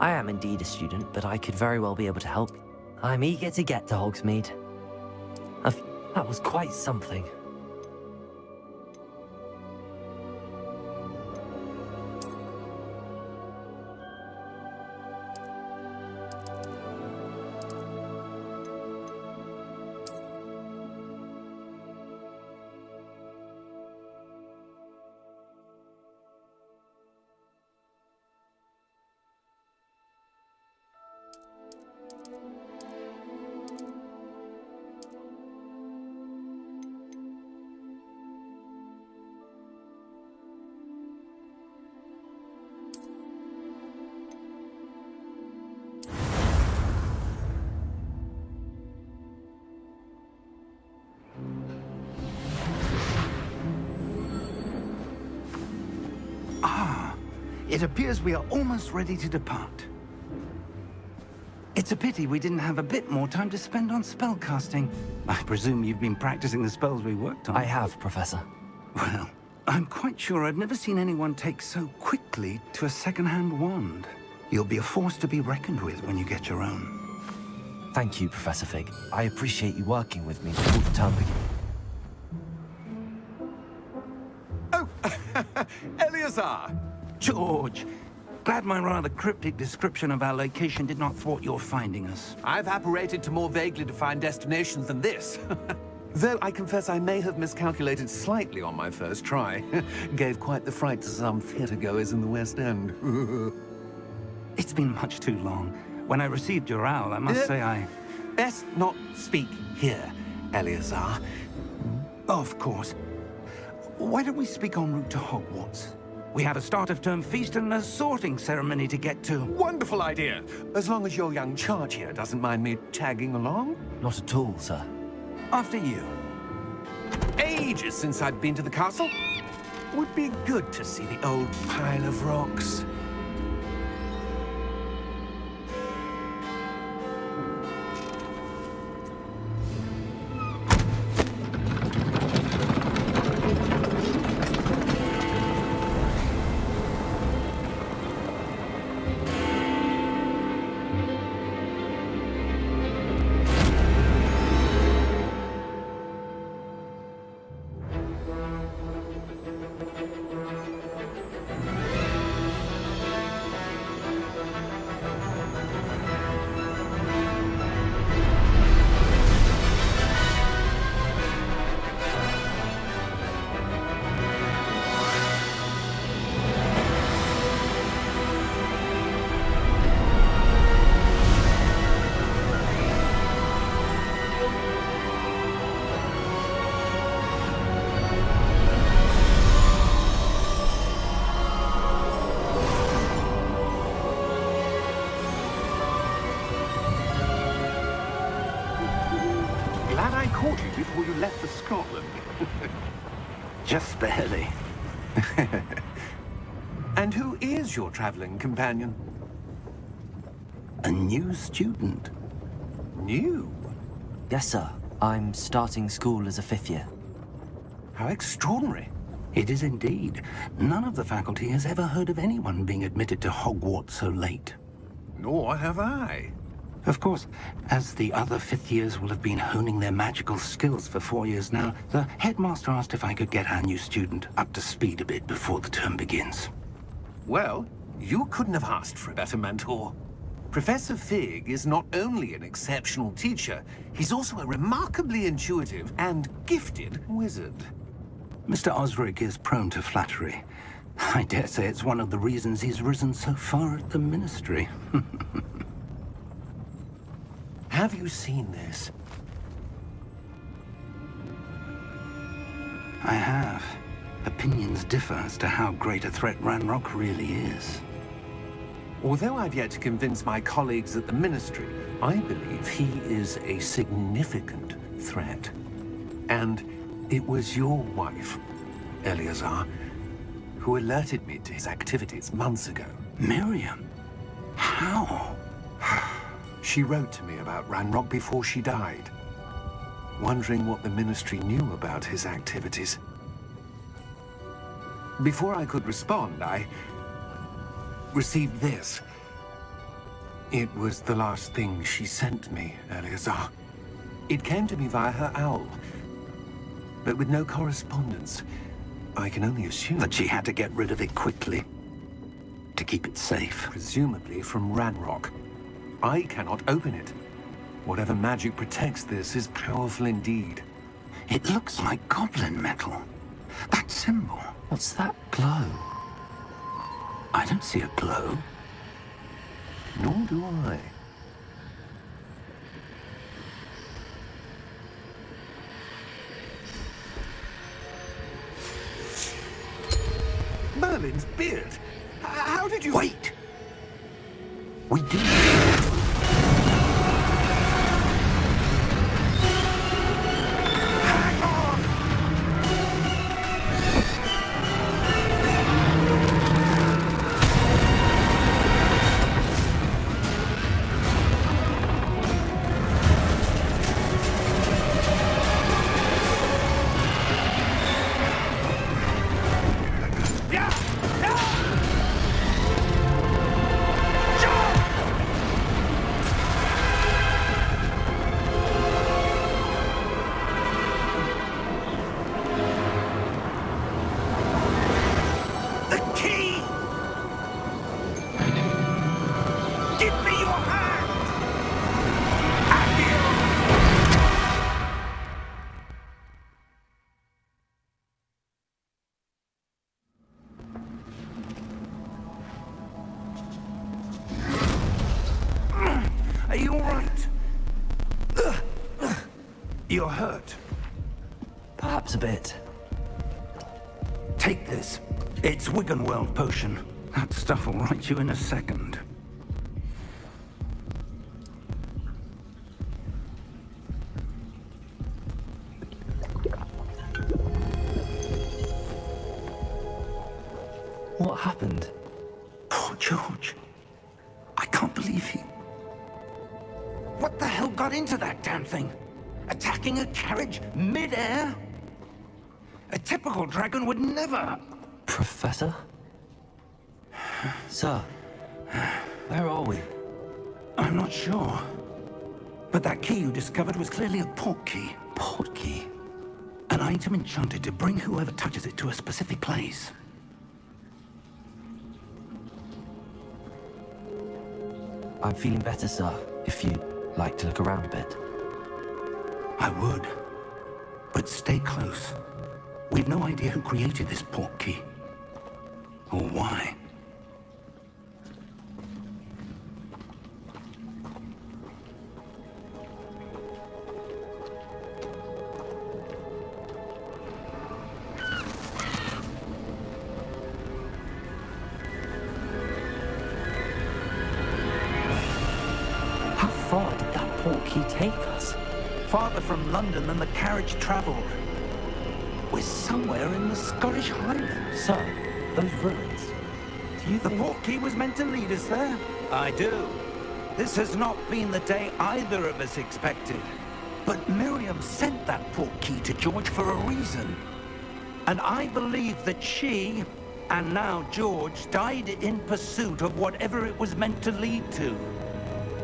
I am indeed a student, but I could very well be able to help. I'm eager to get to Hogsmeade. That was quite something. It appears we are almost ready to depart. It's a pity we didn't have a bit more time to spend on spellcasting. I presume you've been practicing the spells we worked on. I have, Professor. Well, I'm quite sure I've never seen anyone take so quickly to a second-hand wand. You'll be a force to be reckoned with when you get your own. Thank you, Professor Fig. I appreciate you working with me before the term begins. Oh, Eleazar! George, glad my rather cryptic description of our location did not thwart your finding us. I've apparated to more vaguely defined destinations than this. Though I confess I may have miscalculated slightly on my first try. Gave quite the fright to some theatergoers in the West End. It's been much too long. When I received your owl, I must say I... Best not speak here, Eleazar. Of course. Why don't we speak en route to Hogwarts? We have a start-of-term feast and a sorting ceremony to get to. Wonderful idea! As long as your young charge here doesn't mind me tagging along. Not at all, sir. After you. Ages since I've been to the castle. Would be good to see the old pile of rocks. Glad I caught you before you left for Scotland. Just barely. And who is your traveling companion? A new student. New? Yes, sir. I'm starting school as a 5th year. How extraordinary. It is indeed. None of the faculty has ever heard of anyone being admitted to Hogwarts so late. Nor have I. Of course, as the other 5th years will have been honing their magical skills for 4 years now, the headmaster asked if I could get our new student up to speed a bit before the term begins. Well, you couldn't have asked for a better mentor. Professor Fig is not only an exceptional teacher, he's also a remarkably intuitive and gifted wizard. Mr. Osric is prone to flattery. I dare say it's one of the reasons he's risen so far at the Ministry. Have you seen this? I have. Opinions differ as to how great a threat Ranrock really is. Although I've yet to convince my colleagues at the Ministry, I believe he is a significant threat. And it was your wife, Eleazar, who alerted me to his activities months ago. Miriam? How? She wrote to me about Ranrock before she died, wondering what the Ministry knew about his activities. Before I could respond, I received this. It was the last thing she sent me, Eleazar. It came to me via her owl, but with no correspondence. I can only assume That she had to get rid of it quickly to keep it safe. presumably from Ranrock. I cannot open it. Whatever magic protects this is powerful indeed. It looks like goblin metal. That symbol. What's that glow? I don't see a glow. Nor do I. Merlin's beard! How did you... Wait! We do. Hang on! The key! Give me your hand! Are you all right? You're hurt. Perhaps a bit. Take this. It's Wiggenweld potion. That stuff will right you in a second. What happened? Poor George. I can't believe he... What the hell got into that damn thing? Attacking a carriage mid-air? A typical dragon would never... Professor? Sir, where are we? I'm not sure. But that key you discovered was clearly a port key. Port key? An item enchanted to bring whoever touches it to a specific place. I'm feeling better, sir, if you'd like to look around a bit. I would. But stay close. We've no idea who created this port key. Or why. How far did that port key take us? Farther from London than the carriage traveled. We're somewhere in the Scottish Highlands. Sir, those ruins. Do you The think... port key was meant to lead us there? I do. This has not been the day either of us expected. But Miriam sent that port key to George for a reason. And I believe that she, and now George, died in pursuit of whatever it was meant to lead to.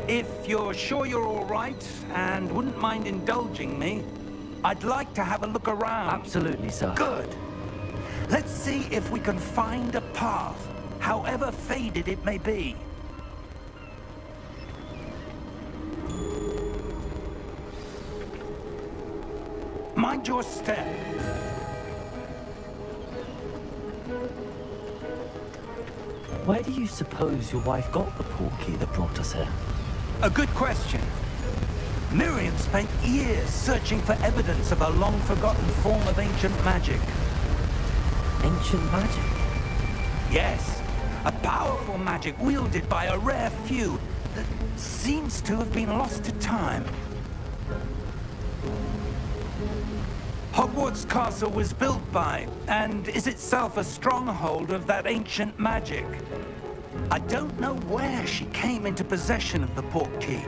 If you're sure you're all right, and wouldn't mind indulging me, I'd like to have a look around. Absolutely, sir. Good. Let's see if we can find a path, however faded it may be. Mind your step. Where do you suppose your wife got the port key that brought us here? A good question. Miriam spent years searching for evidence of a long-forgotten form of ancient magic. Ancient magic? Yes, a powerful magic wielded by a rare few that seems to have been lost to time. Hogwarts Castle was built by, and is itself a stronghold of that ancient magic. I don't know where she came into possession of the port key,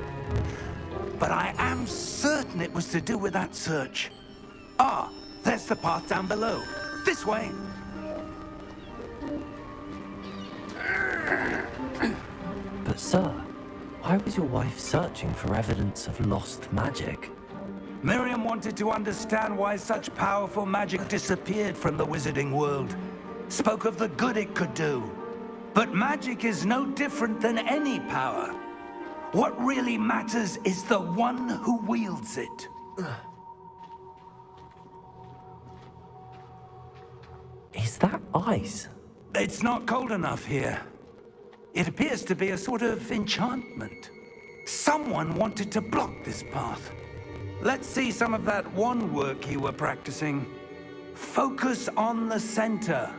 but I am certain it was to do with that search. Ah, there's the path down below. This way. But sir, Why was your wife searching for evidence of lost magic? Miriam wanted to understand why such powerful magic disappeared from the wizarding world. Spoke of the good it could do. But magic is no different than any power. What really matters is the one who wields it. Is that ice? It's not cold enough here. It appears to be a sort of enchantment. Someone wanted to block this path. Let's see some of that wand work you were practicing. Focus on the center.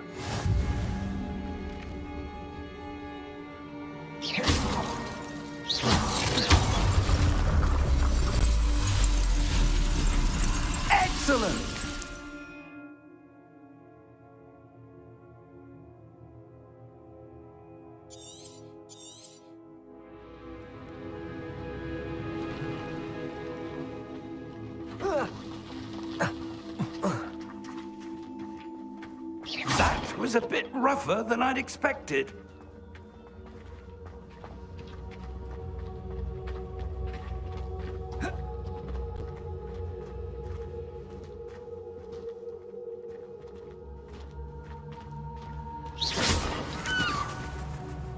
Excellent! That was a bit rougher than I'd expected.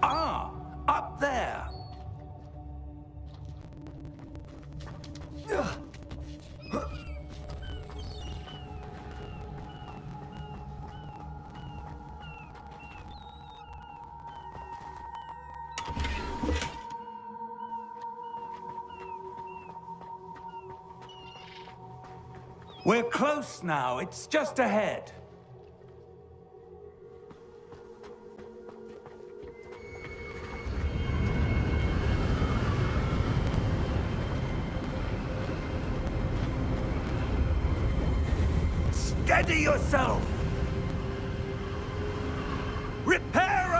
Ah, up there. We're close now. It's just ahead. Steady yourself! Reparo!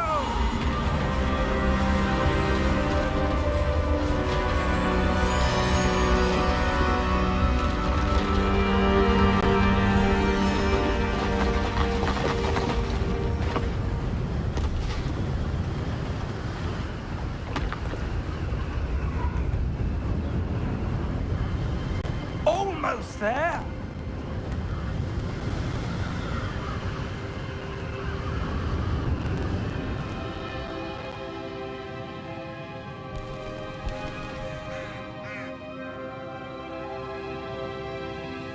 Almost there!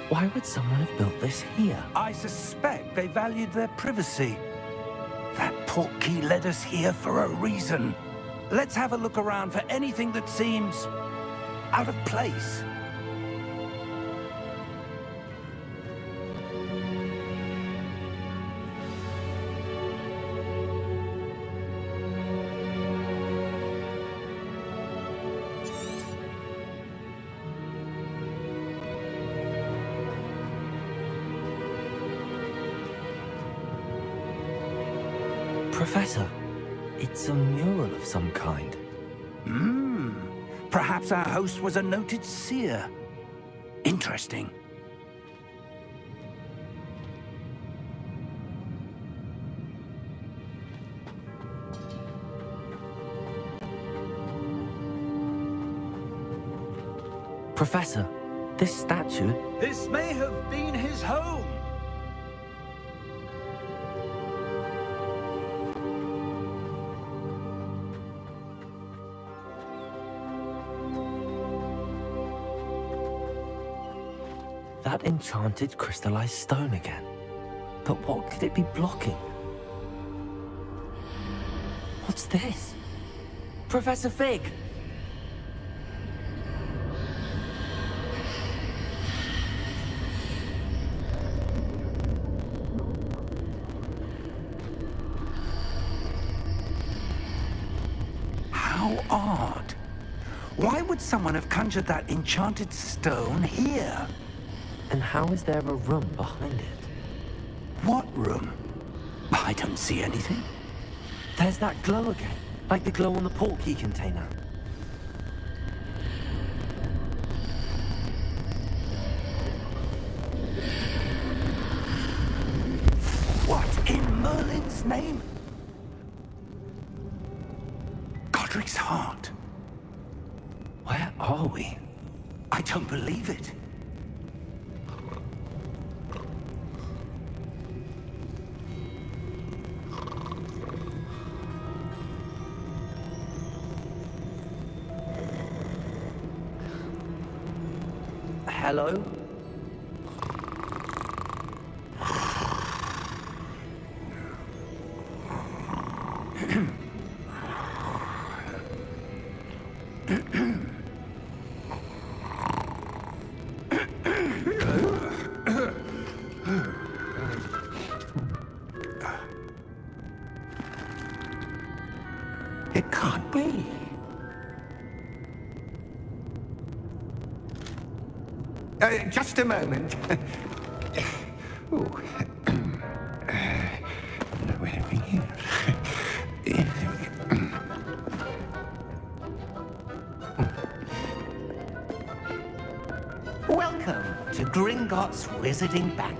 Why would someone have built this here? I suspect they valued their privacy. That portkey led us here for a reason. Let's have a look around for anything that seems out of place. Professor, it's a mural of some kind. Perhaps our host was a noted seer. Interesting. Professor, this statue... This may have been his home. That enchanted crystallized stone again. But what could it be blocking? What's this? Professor Fig! How odd. Why would someone have conjured that enchanted stone here? And how is there a room behind it? What room? I don't see anything. There's that glow again, like the glow on the portkey container. What in Merlin's name? Godric's heart. are we? I don't believe it. Hello? It can't be. Just a moment. Ooh. Wait a minute. Welcome to Gringotts Wizarding Bank.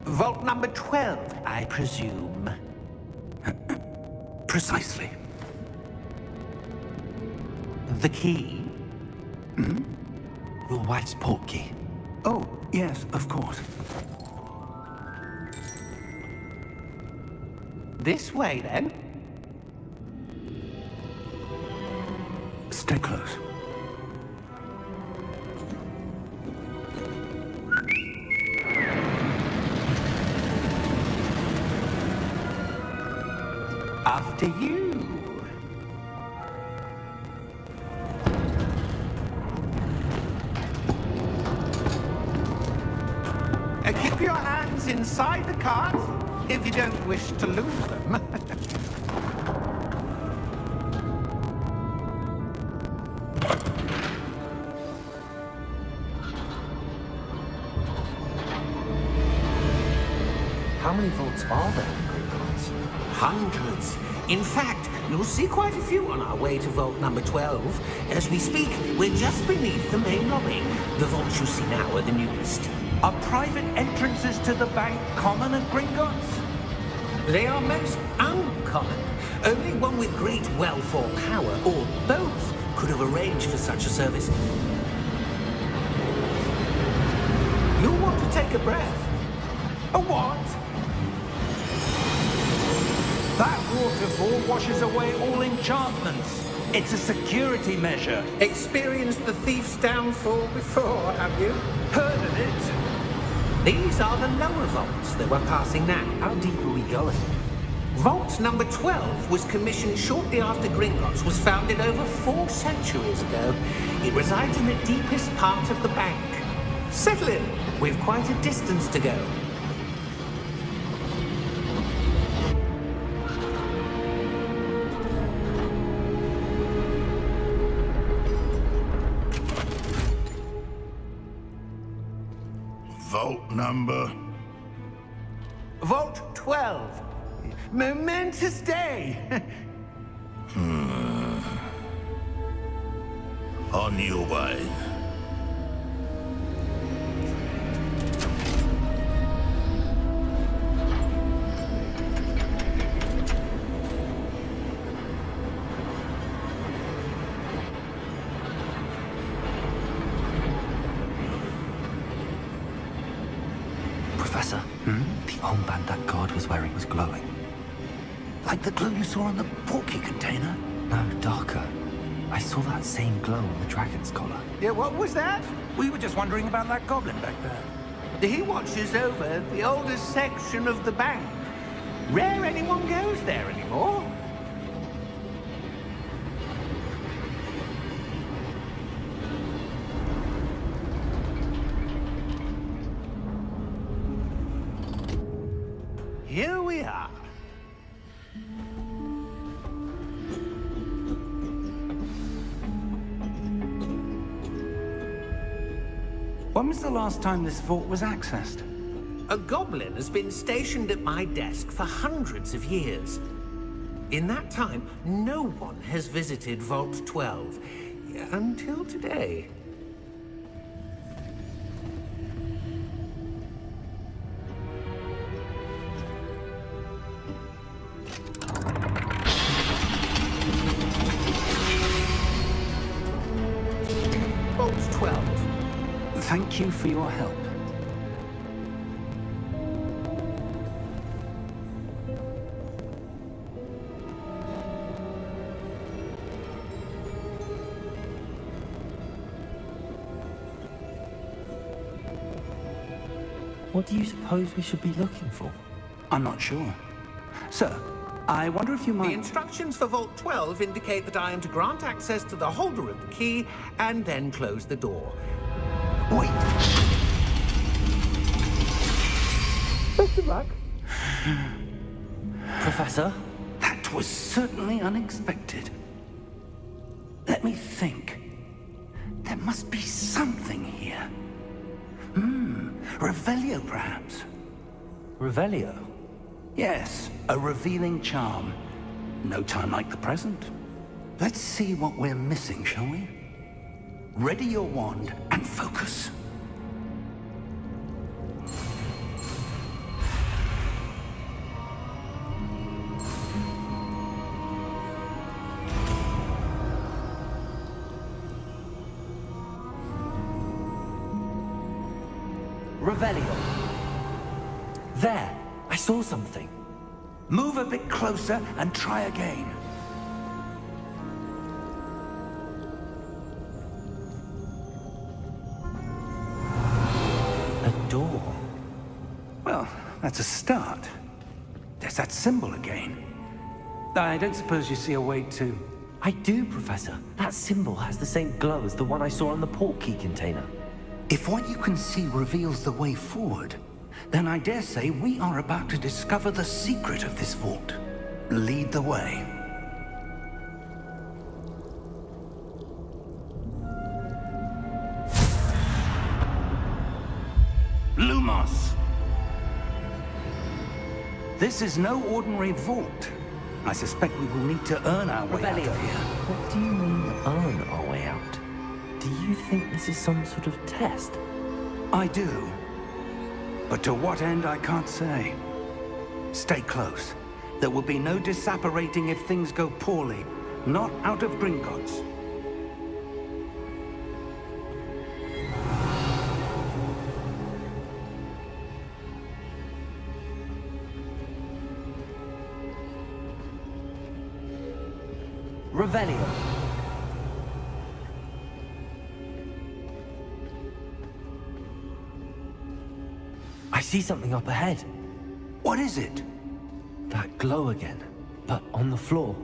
Vault number 12, I presume. Precisely. The key? Your wife's portkey. Oh, yes, of course. This way, then. Stay close. After you. Keep your hands inside the cart if you don't wish to lose them. How many vaults are there in Gringotts? Hundreds. In fact, you'll see quite a few on our way to vault number 12. As we speak, we're just beneath the main lobby. The vaults you see now are the newest. Are private entrances to the bank common at Gringotts? They are most uncommon. Only one with great wealth or power, or both, could have arranged for such a service. You'll want to take a breath. A what? That waterfall washes away all enchantments. It's a security measure. Experienced the thief's downfall before, have you? Heard of it? These are the lower vaults that we're passing now. How deep are we going? Vault number 12 was commissioned shortly after Gringotts was founded over 4 centuries ago. It resides in the deepest part of the bank. Settle in. We've quite a distance to go. Vault number? Vault 12. Momentous day. On your way. Professor, the armband that guard was wearing was glowing. Like the glow you saw on the portkey container? No, darker. I saw that same glow on the dragon's collar. Yeah, what was that? We were just wondering about that goblin back there. He watches over the oldest section of the bank. Rare anyone goes there anymore. Here we are. When was the last time this vault was accessed? A goblin has been stationed at my desk for hundreds of years. In that time, no one has visited Vault 12 until today. Vault 12. Thank you for your help. What do you suppose we should be looking for? I'm not sure. Sir, I wonder if you The might... instructions for Vault 12 indicate that I am to grant access to the holder of the key and then close the door. Wait. Best of luck. Professor? That was certainly unexpected. Let me think. There must be something here. Revelio, perhaps? Revelio? Yes, a revealing charm. No time like the present. Let's see what we're missing, shall we? Ready your wand and focus. Revelio. There! I saw something. Move a bit closer and try again. A door. Well, that's a start. There's that symbol again. I don't suppose you see a way to... I do, Professor. That symbol has the same glow as the one I saw on the port key container. If what you can see reveals the way forward, then I dare say we are about to discover the secret of this vault. Lead the way. Lumos! This is no ordinary vault. I suspect we will need to earn our way out of here. What do you mean, earn our way out? Do you think this is some sort of test? I do. But to what end, I can't say. Stay close. There will be no disapparating if things go poorly. Not out of Gringotts. Revelio. I see something up ahead. What is it? That glow again, but on the floor.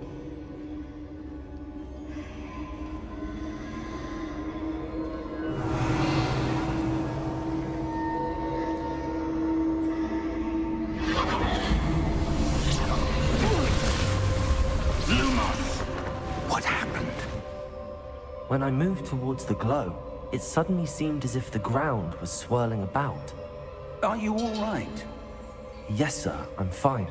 Lumos! What happened? When I moved towards the glow, it suddenly seemed as if the ground was swirling about. Are you all right? Yes, sir, I'm fine.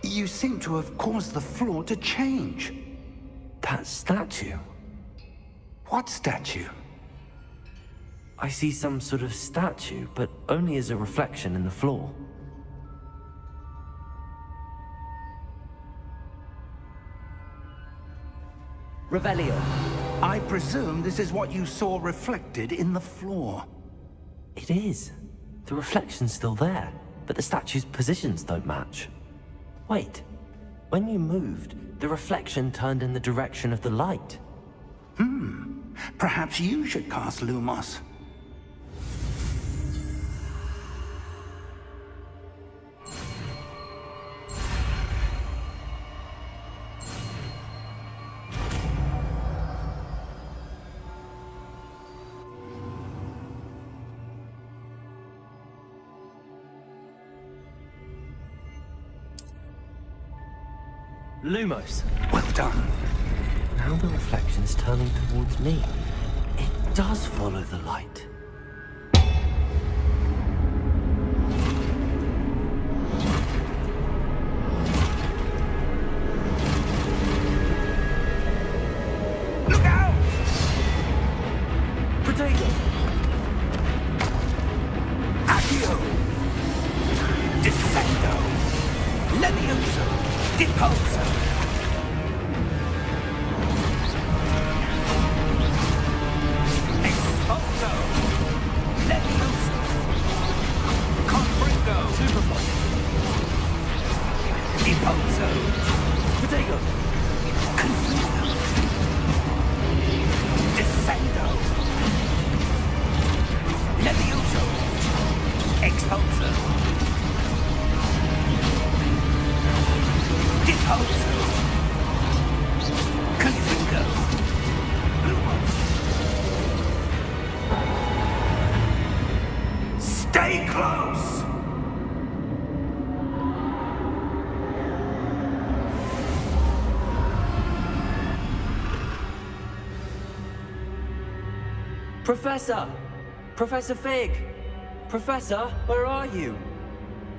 You seem to have caused the floor to change. That statue. What statue? I see some sort of statue, but only as a reflection in the floor. Revelio. I presume this is what you saw reflected in the floor. It is. The reflection's still there, but the statue's positions don't match. Wait. When you moved, the reflection turned in the direction of the light. Perhaps you should cast Lumos. Lumos. Well done. Now the reflection's turning towards me. It does follow the light. Look out! Potato! Accio! Descendo! Levioso! Deposo! close! Professor! Professor Fig! Professor, where are you?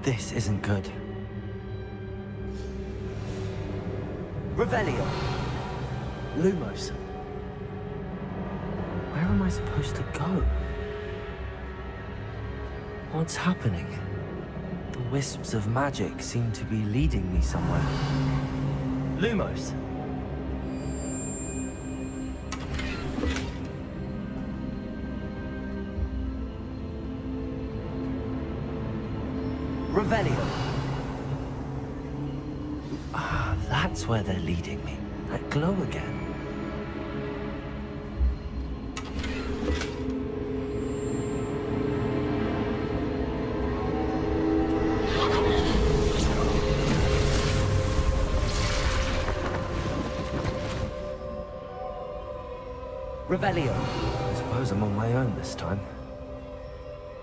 This isn't good. Revelio! Lumos! Where am I supposed to go? What's happening? The wisps of magic seem to be leading me somewhere. Lumos! Revelio! Ah, that's where they're leading me. That glow again. Revelio. I suppose I'm on my own this time.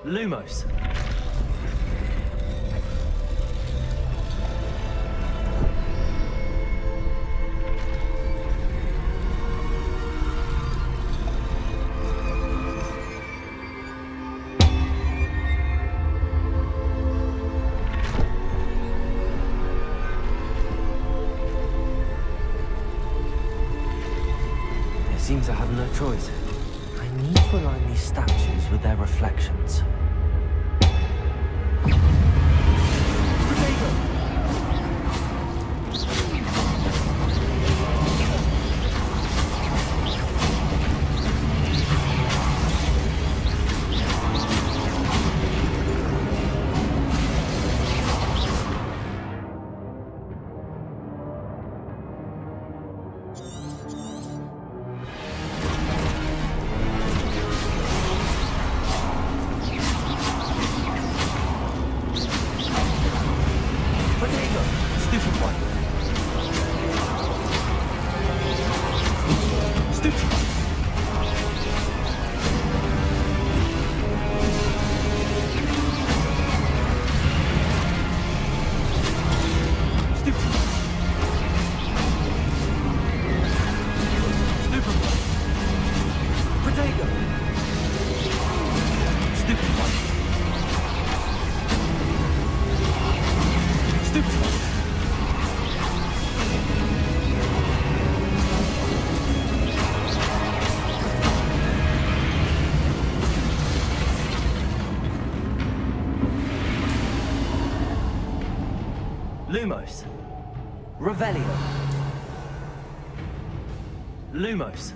Lumos. Seems I have no choice. I need to align these statues with their reflections. Lumos. Revelio. Lumos.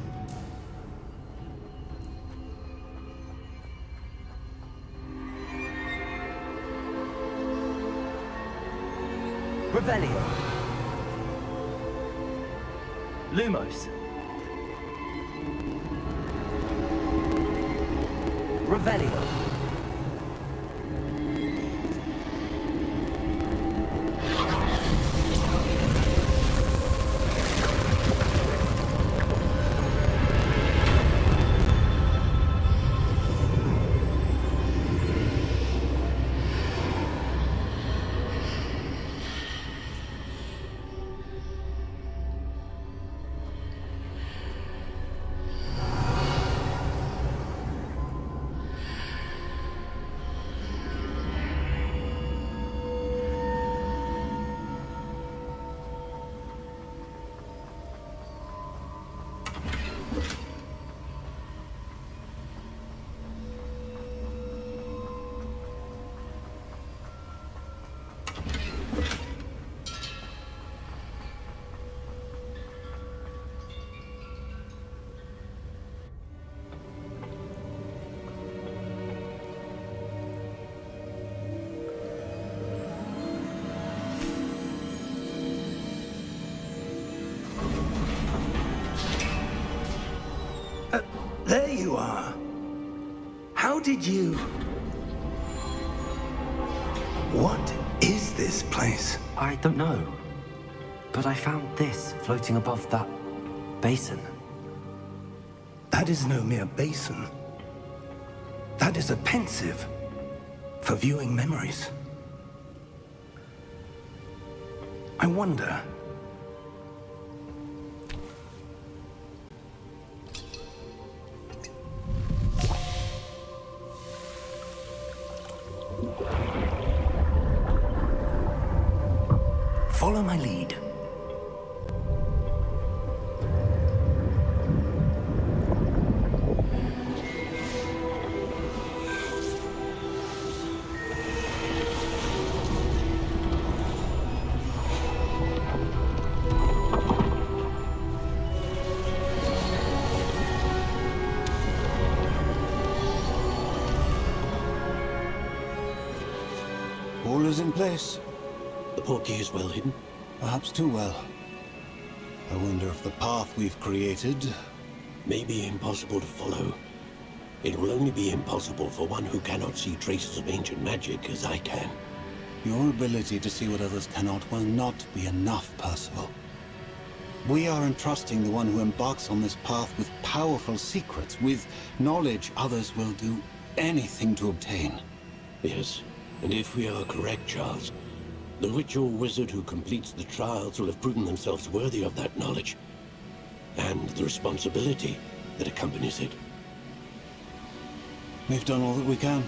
Revelio. Lumos. Revelio. There you are. How did you... What is this place? I don't know. But I found this floating above that basin. That is no mere basin. That is a pensive. for viewing memories. I wonder... Follow my lead. All is in place. The portkey is well hidden. Perhaps too well. I wonder if the path we've created... May be impossible to follow. It will only be impossible for one who cannot see traces of ancient magic as I can. Your ability to see what others cannot will not be enough, Percival. We are entrusting the one who embarks on this path with powerful secrets, with knowledge others will do anything to obtain. Yes, and if we are correct, Charles, the witch or wizard who completes the trials will have proven themselves worthy of that knowledge, and the responsibility that accompanies it. We've done all that we can.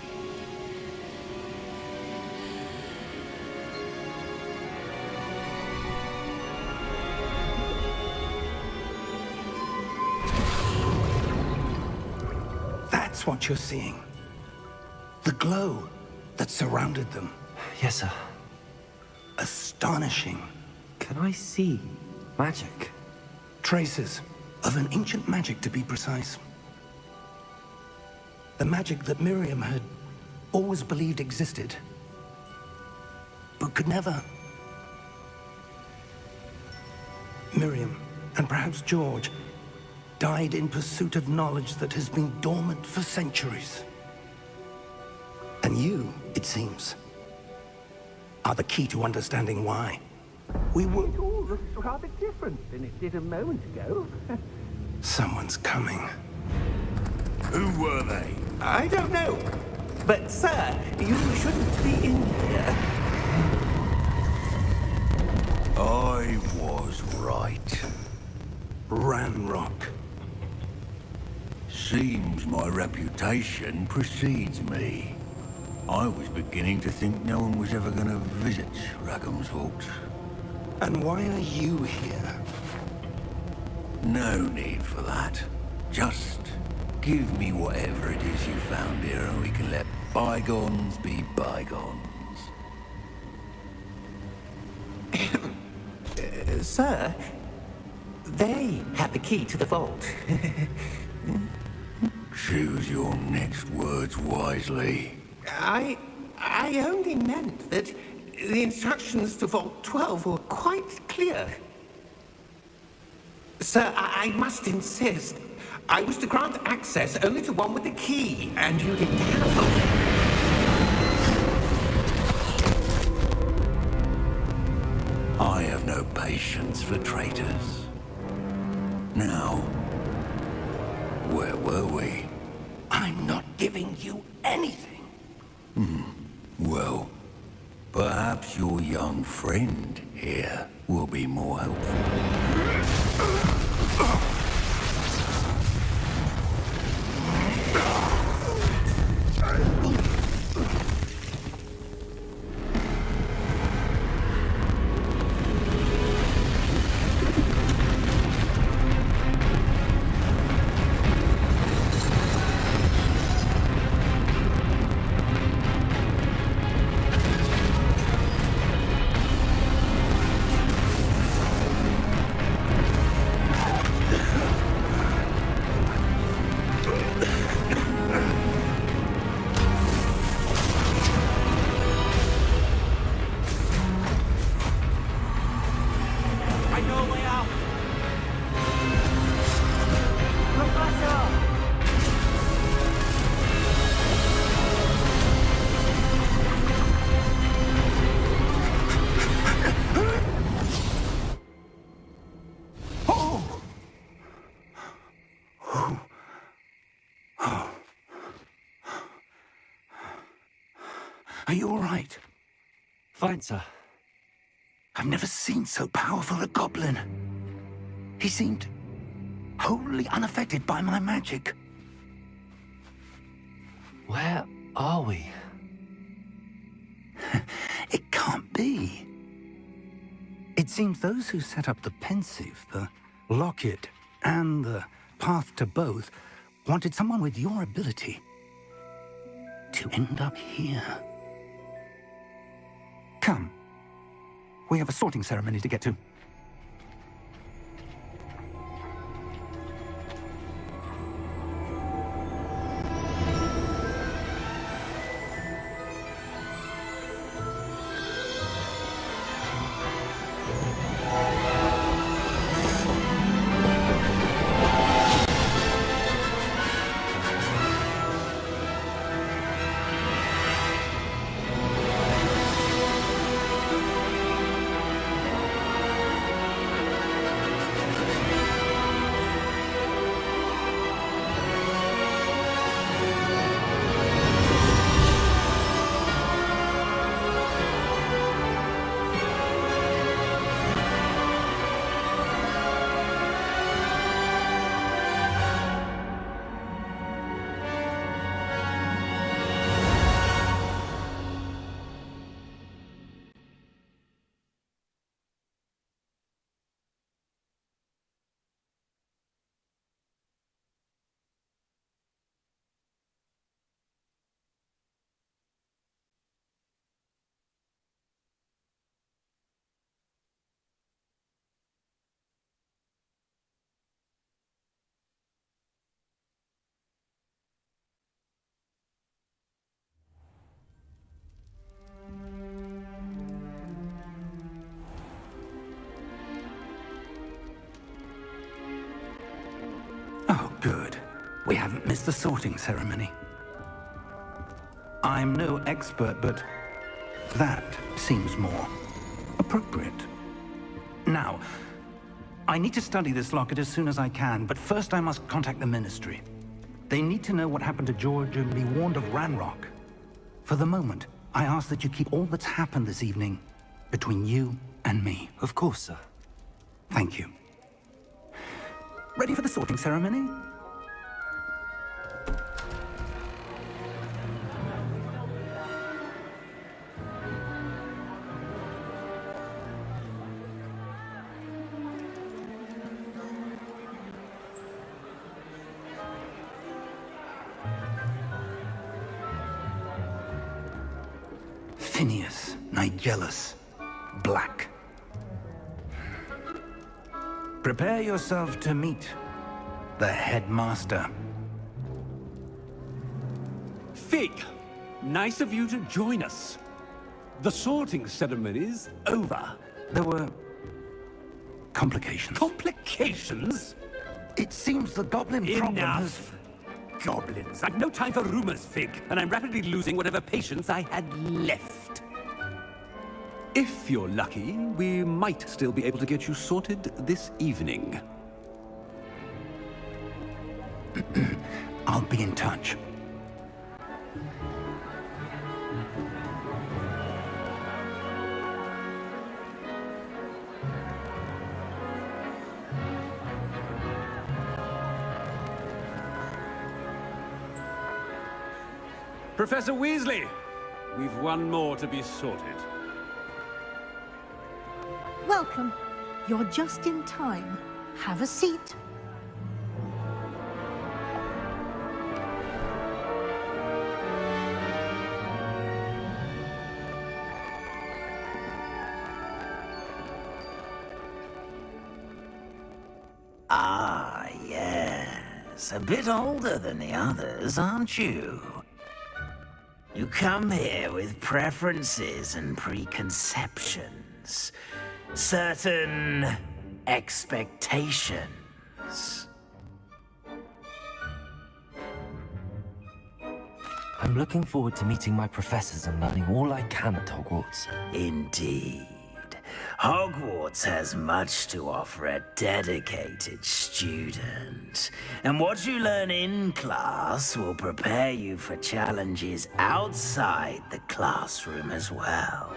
That's what you're seeing. The glow that surrounded them. Yes, sir. Astonishing. Can I see magic? Traces of an ancient magic, to be precise. The magic that Miriam had always believed existed, but could never. Miriam, and perhaps George, died in pursuit of knowledge that has been dormant for centuries. And you, it seems, are the key to understanding why. We were... It all looks rather different than it did a moment ago. Someone's coming. Who were they? I don't know. But, sir, you shouldn't be in here. I was right. Ranrock. Seems my reputation precedes me. I was beginning to think no one was ever going to visit Rackham's vault. And why are you here? No need for that. Just give me whatever it is you found here and we can let bygones be bygones. Sir, they had the key to the vault. Choose your next words wisely. I only meant that the instructions to Vault 12 were quite clear. Sir, I must insist. I was to grant access only to one with the key, and you didn't have them. I have no patience for traitors. Now, where were we? I'm not giving you anything. Well, perhaps your young friend here will be more helpful. Are you all right? Fine, sir. I've never seen so powerful a goblin. He seemed wholly unaffected by my magic. Where are we? It can't be. It seems those who set up the pensive, the locket, and the path to both wanted someone with your ability to end up here. Come. We have a sorting ceremony to get to. Oh, good. We haven't missed the sorting ceremony. I'm no expert, but that seems more appropriate. Now, I need to study this locket as soon as I can, but first I must contact the Ministry. They need to know what happened to George and be warned of Ranrock. For the moment, I ask that you keep all that's happened this evening between you and me. Of course, sir. Thank you. Ready for the sorting ceremony? Phineas, Nigellus, Black. Prepare yourself to meet the headmaster. Fig, nice of you to join us. The sorting ceremony's over. There were complications. Complications? It seems the goblin problem has... Enough! Goblins. I've no time for rumors, Fig, and I'm rapidly losing whatever patience I had left. If you're lucky, we might still be able to get you sorted this evening. I'll be in touch. Professor Weasley, we've one more to be sorted. Welcome. You're just in time. Have a seat. Ah, yes. A bit older than the others, aren't you? You come here with preferences and preconceptions. Certain expectations. I'm looking forward to meeting my professors and learning all I can at Hogwarts. Indeed. Hogwarts has much to offer a dedicated student, and what you learn in class will prepare you for challenges outside the classroom as well.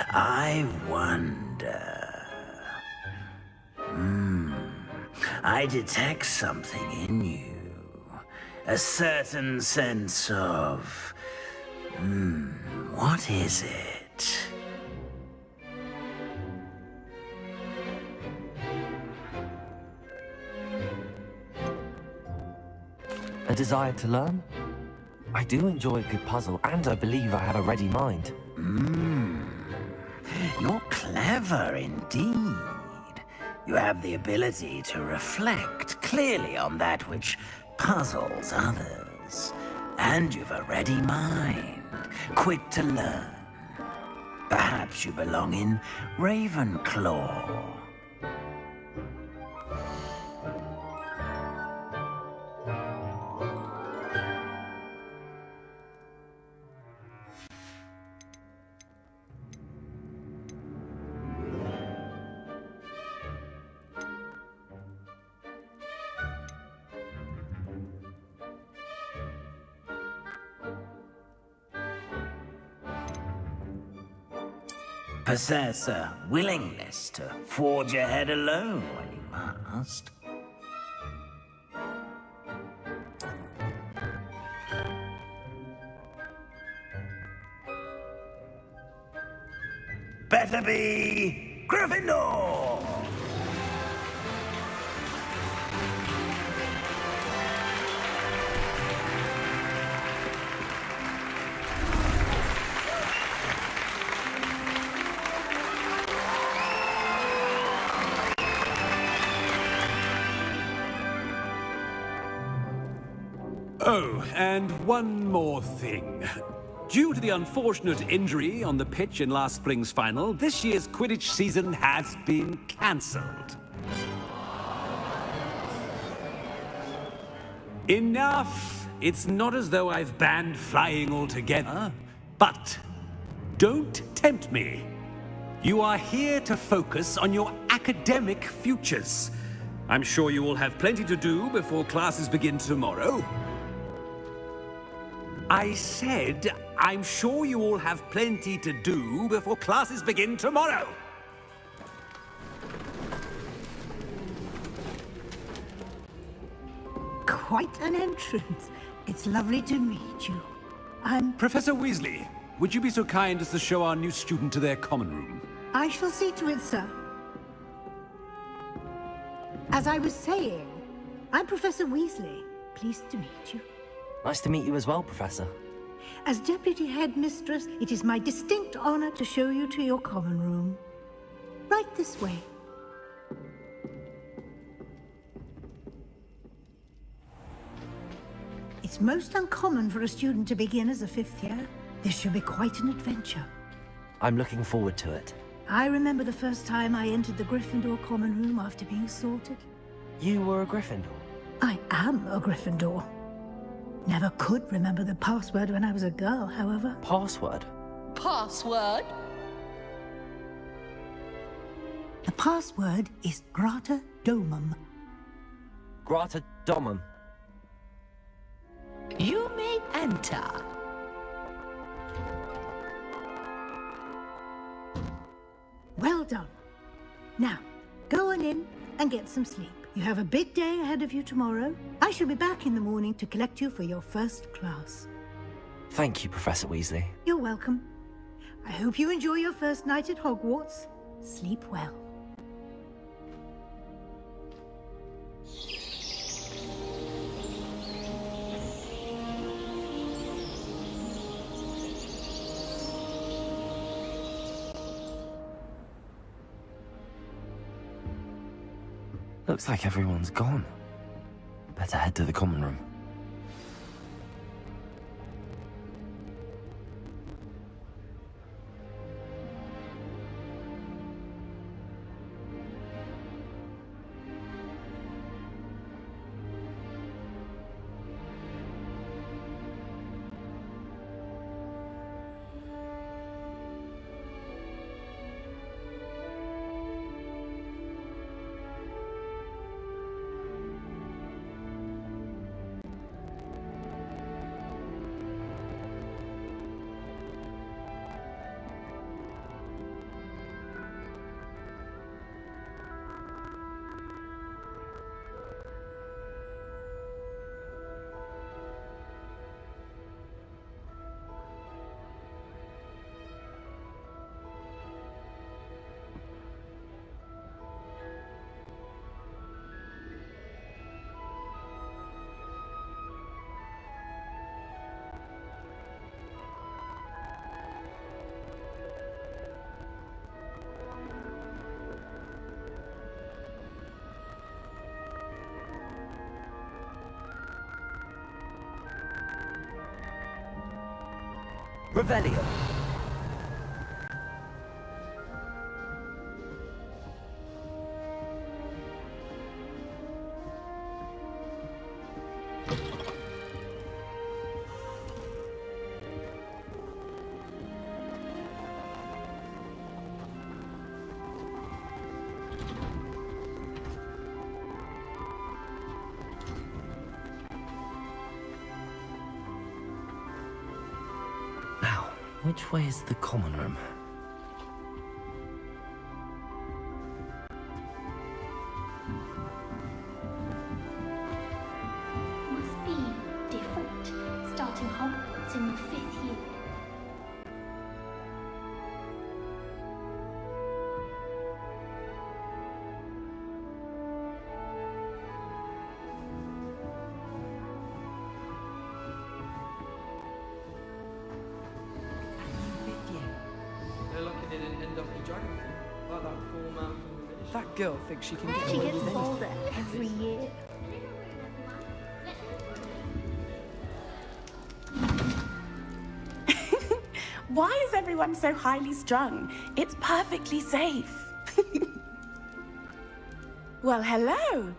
I wonder... I detect something in you. A certain sense of... what is it? A desire to learn? I do enjoy a good puzzle, and I believe I have a ready mind. You're clever indeed. You have the ability to reflect clearly on that which puzzles others. And you've a ready mind, quick to learn. Perhaps you belong in Ravenclaw. Possess a willingness to forge ahead alone when you must. Better be Gryffindor! Oh, and one more thing. Due to the unfortunate injury on the pitch in last spring's final, this year's Quidditch season has been cancelled. Enough! It's not as though I've banned flying altogether, but don't tempt me. You are here to focus on your academic futures. I'm sure you will have plenty to do before classes begin tomorrow. I said, I'm sure you all have plenty to do before classes begin tomorrow. Quite an entrance. It's lovely to meet you. I'm... Professor Weasley, would you be so kind as to show our new student to their common room? I shall see to it, sir. As I was saying, I'm Professor Weasley. Pleased to meet you. Nice to meet you as well, Professor. As Deputy Headmistress, it is my distinct honor to show you to your common room. Right this way. It's most uncommon for a student to begin as a fifth year. This should be quite an adventure. I'm looking forward to it. I remember the first time I entered the Gryffindor common room after being sorted. You were a Gryffindor? I am a Gryffindor. Never could remember the password when I was a girl, however. Password? Password? The password is Grata Domum. Grata Domum. You may enter. Well done. Now, go on in and get some sleep. You have a big day ahead of you tomorrow. I shall be back in the morning to collect you for your first class. Thank you, Professor Weasley. You're welcome. I hope you enjoy your first night at Hogwarts. Sleep well. Looks like everyone's gone. Better head to the common room. Revelio. Now, which way is the common room? Must be different, starting Hogwarts in your 5th year. They're lucky they didn't end up in dragon fruit, like that poor man from the ministry. That girl thinks she can get She away gets with anything. bolder every year. Why is everyone so highly strung? It's perfectly safe. Well, hello.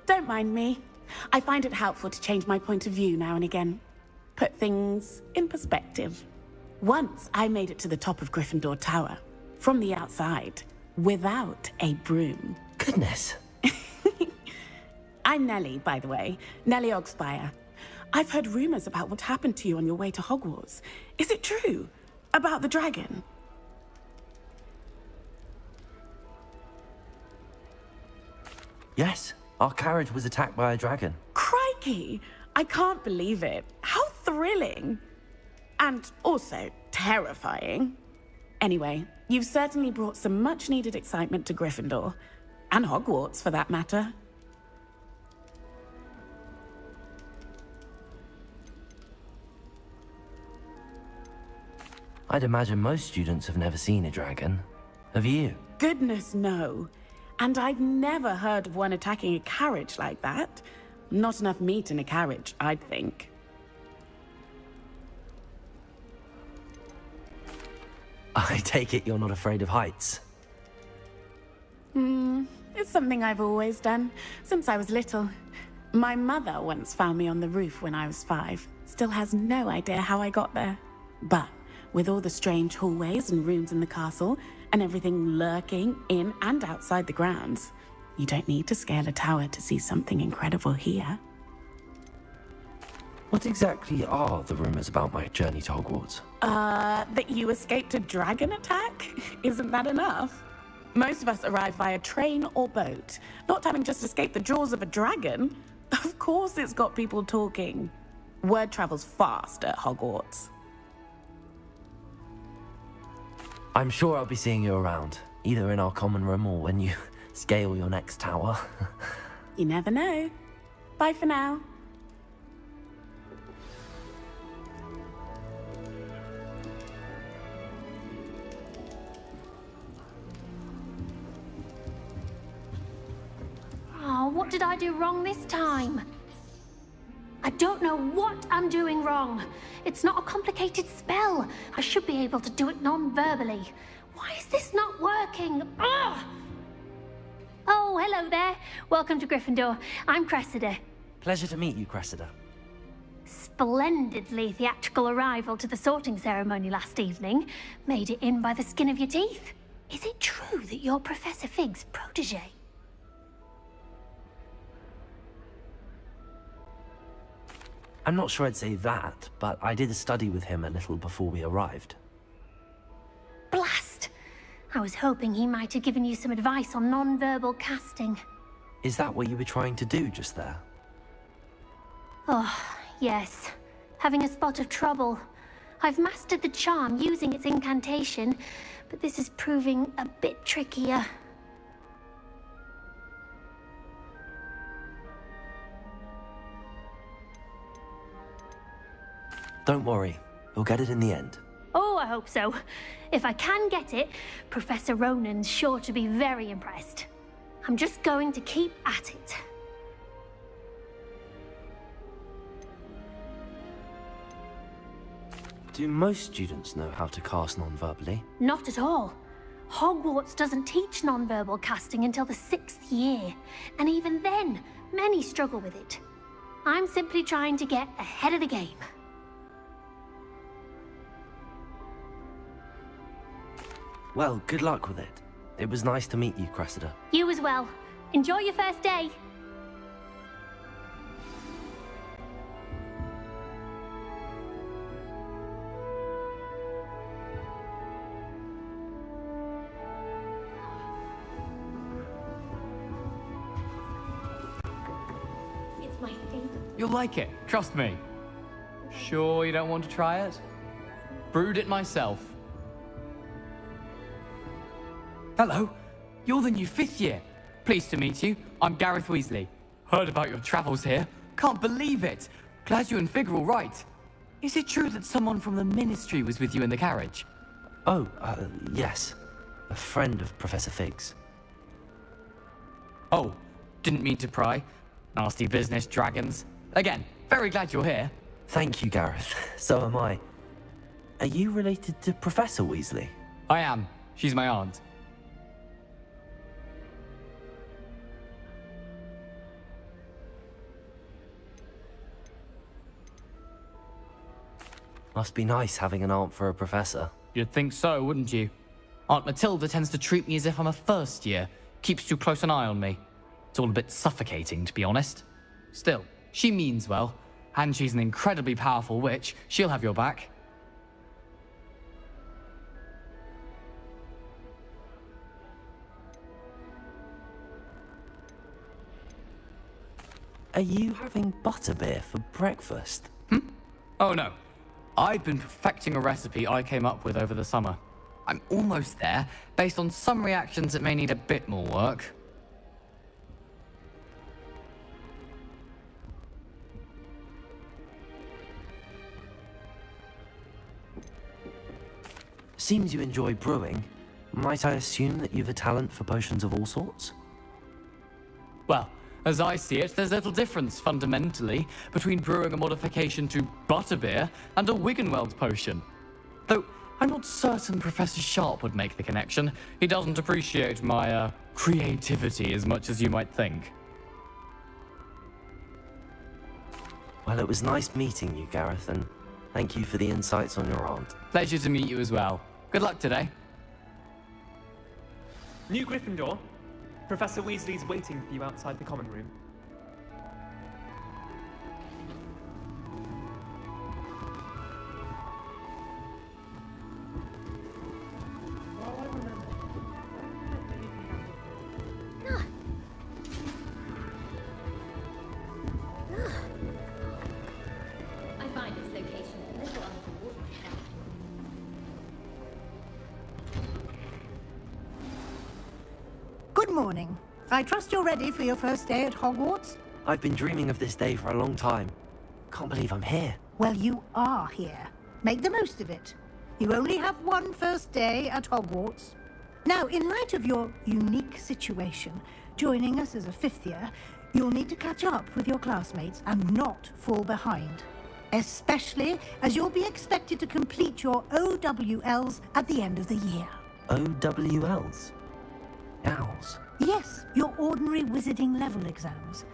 Don't mind me. I find it helpful to change my point of view now and again. Put things in perspective. Once I made it to the top of Gryffindor Tower, from the outside, without a broom. Goodness. I'm Nellie, by the way. Nellie Ogspire. I've heard rumors about what happened to you on your way to Hogwarts. Is it true? About the dragon? Yes, our carriage was attacked by a dragon. Crikey! I can't believe it. How thrilling! And also terrifying. Anyway, you've certainly brought some much-needed excitement to Gryffindor. And Hogwarts, for that matter. I'd imagine most students have never seen a dragon. Have you? Goodness, no. And I've never heard of one attacking a carriage like that. Not enough meat in a carriage, I'd think. I take it you're not afraid of heights. It's something I've always done, since I was little. My mother once found me on the roof when I was 5. Still has no idea how I got there. But with all the strange hallways and rooms in the castle, and everything lurking in and outside the grounds, you don't need to scale a tower to see something incredible here. What exactly are the rumors about my journey to Hogwarts? That you escaped a dragon attack? Isn't that enough? Most of us arrive via train or boat, not having just escaped the jaws of a dragon. Of course it's got people talking. Word travels fast at Hogwarts. I'm sure I'll be seeing you around, either in our common room or when you scale your next tower. You never know. Bye for now. Oh, what did I do wrong this time? I don't know what I'm doing wrong. It's not a complicated spell. I should be able to do it non-verbally. Why is this not working? Ugh! Oh, hello there. Welcome to Gryffindor. I'm Cressida. Pleasure to meet you, Cressida. Splendidly theatrical arrival to the sorting ceremony last evening. Made it in by the skin of your teeth. Is it true that you're Professor Fig's protege? I'm not sure I'd say that, but I did study with him a little before we arrived. Blast! I was hoping he might have given you some advice on non-verbal casting. Is that what you were trying to do just there? Oh, yes. Having a spot of trouble. I've mastered the charm using its incantation, but this is proving a bit trickier. Don't worry, you'll get it in the end. Oh, I hope so. If I can get it, Professor Ronan's sure to be very impressed. I'm just going to keep at it. Do most students know how to cast non-verbally? Not at all. Hogwarts doesn't teach nonverbal casting until the 6th year, and even then, many struggle with it. I'm simply trying to get ahead of the game. Well, good luck with it. It was nice to meet you, Cressida. You as well. Enjoy your first day. It's my favorite. You'll like it, trust me. Sure you don't want to try it? Brewed it myself. Hello, you're the new 5th year. Pleased to meet you. I'm Gareth Weasley. Heard about your travels here. Can't believe it. Glad you and Fig are all right. Is it true that someone from the Ministry was with you in the carriage? Oh, yes. A friend of Professor Fig's. Oh, didn't mean to pry. Nasty business, dragons. Again, very glad you're here. Thank you, Gareth. So am I. Are you related to Professor Weasley? I am. She's my aunt. Must be nice having an aunt for a professor. You'd think so, wouldn't you? Aunt Matilda tends to treat me as if I'm a first year. Keeps too close an eye on me. It's all a bit suffocating, to be honest. Still, she means well. And she's an incredibly powerful witch. She'll have your back. Are you having butterbeer for breakfast? Oh no. I've been perfecting a recipe I came up with over the summer. I'm almost there, based on some reactions that may need a bit more work. Seems you enjoy brewing. Might I assume that you've a talent for potions of all sorts? Well, as I see it, there's little difference, fundamentally, between brewing a modification to butterbeer and a Wiggenweld potion. Though, I'm not certain Professor Sharp would make the connection. He doesn't appreciate my, creativity as much as you might think. Well, it was nice meeting you, Gareth, and thank you for the insights on your aunt. Pleasure to meet you as well. Good luck today. New Gryffindor. Professor Weasley's waiting for you outside the common room. I find its location a little untoward myself. Good morning. I trust you're ready for your first day at Hogwarts? I've been dreaming of this day for a long time. Can't believe I'm here. Well, you are here. Make the most of it. You only have one first day at Hogwarts. Now, in light of your unique situation, joining us as a 5th year, you'll need to catch up with your classmates and not fall behind. Especially as you'll be expected to complete your OWLs at the end of the year. OWLs? Owls? Yes, your ordinary wizarding level exams.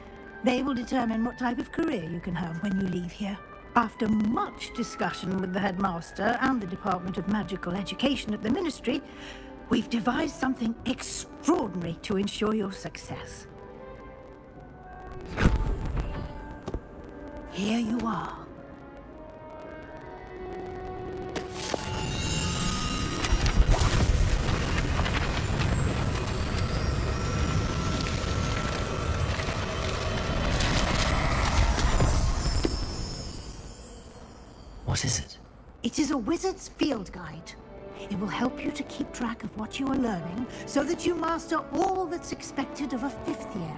They will determine what type of career you can have when you leave here. After much discussion with the headmaster and the Department of Magical Education at the Ministry, we've devised something extraordinary to ensure your success. Here you are. What is it? It is a wizard's field guide. It will help you to keep track of what you are learning so that you master all that's expected of a 5th year.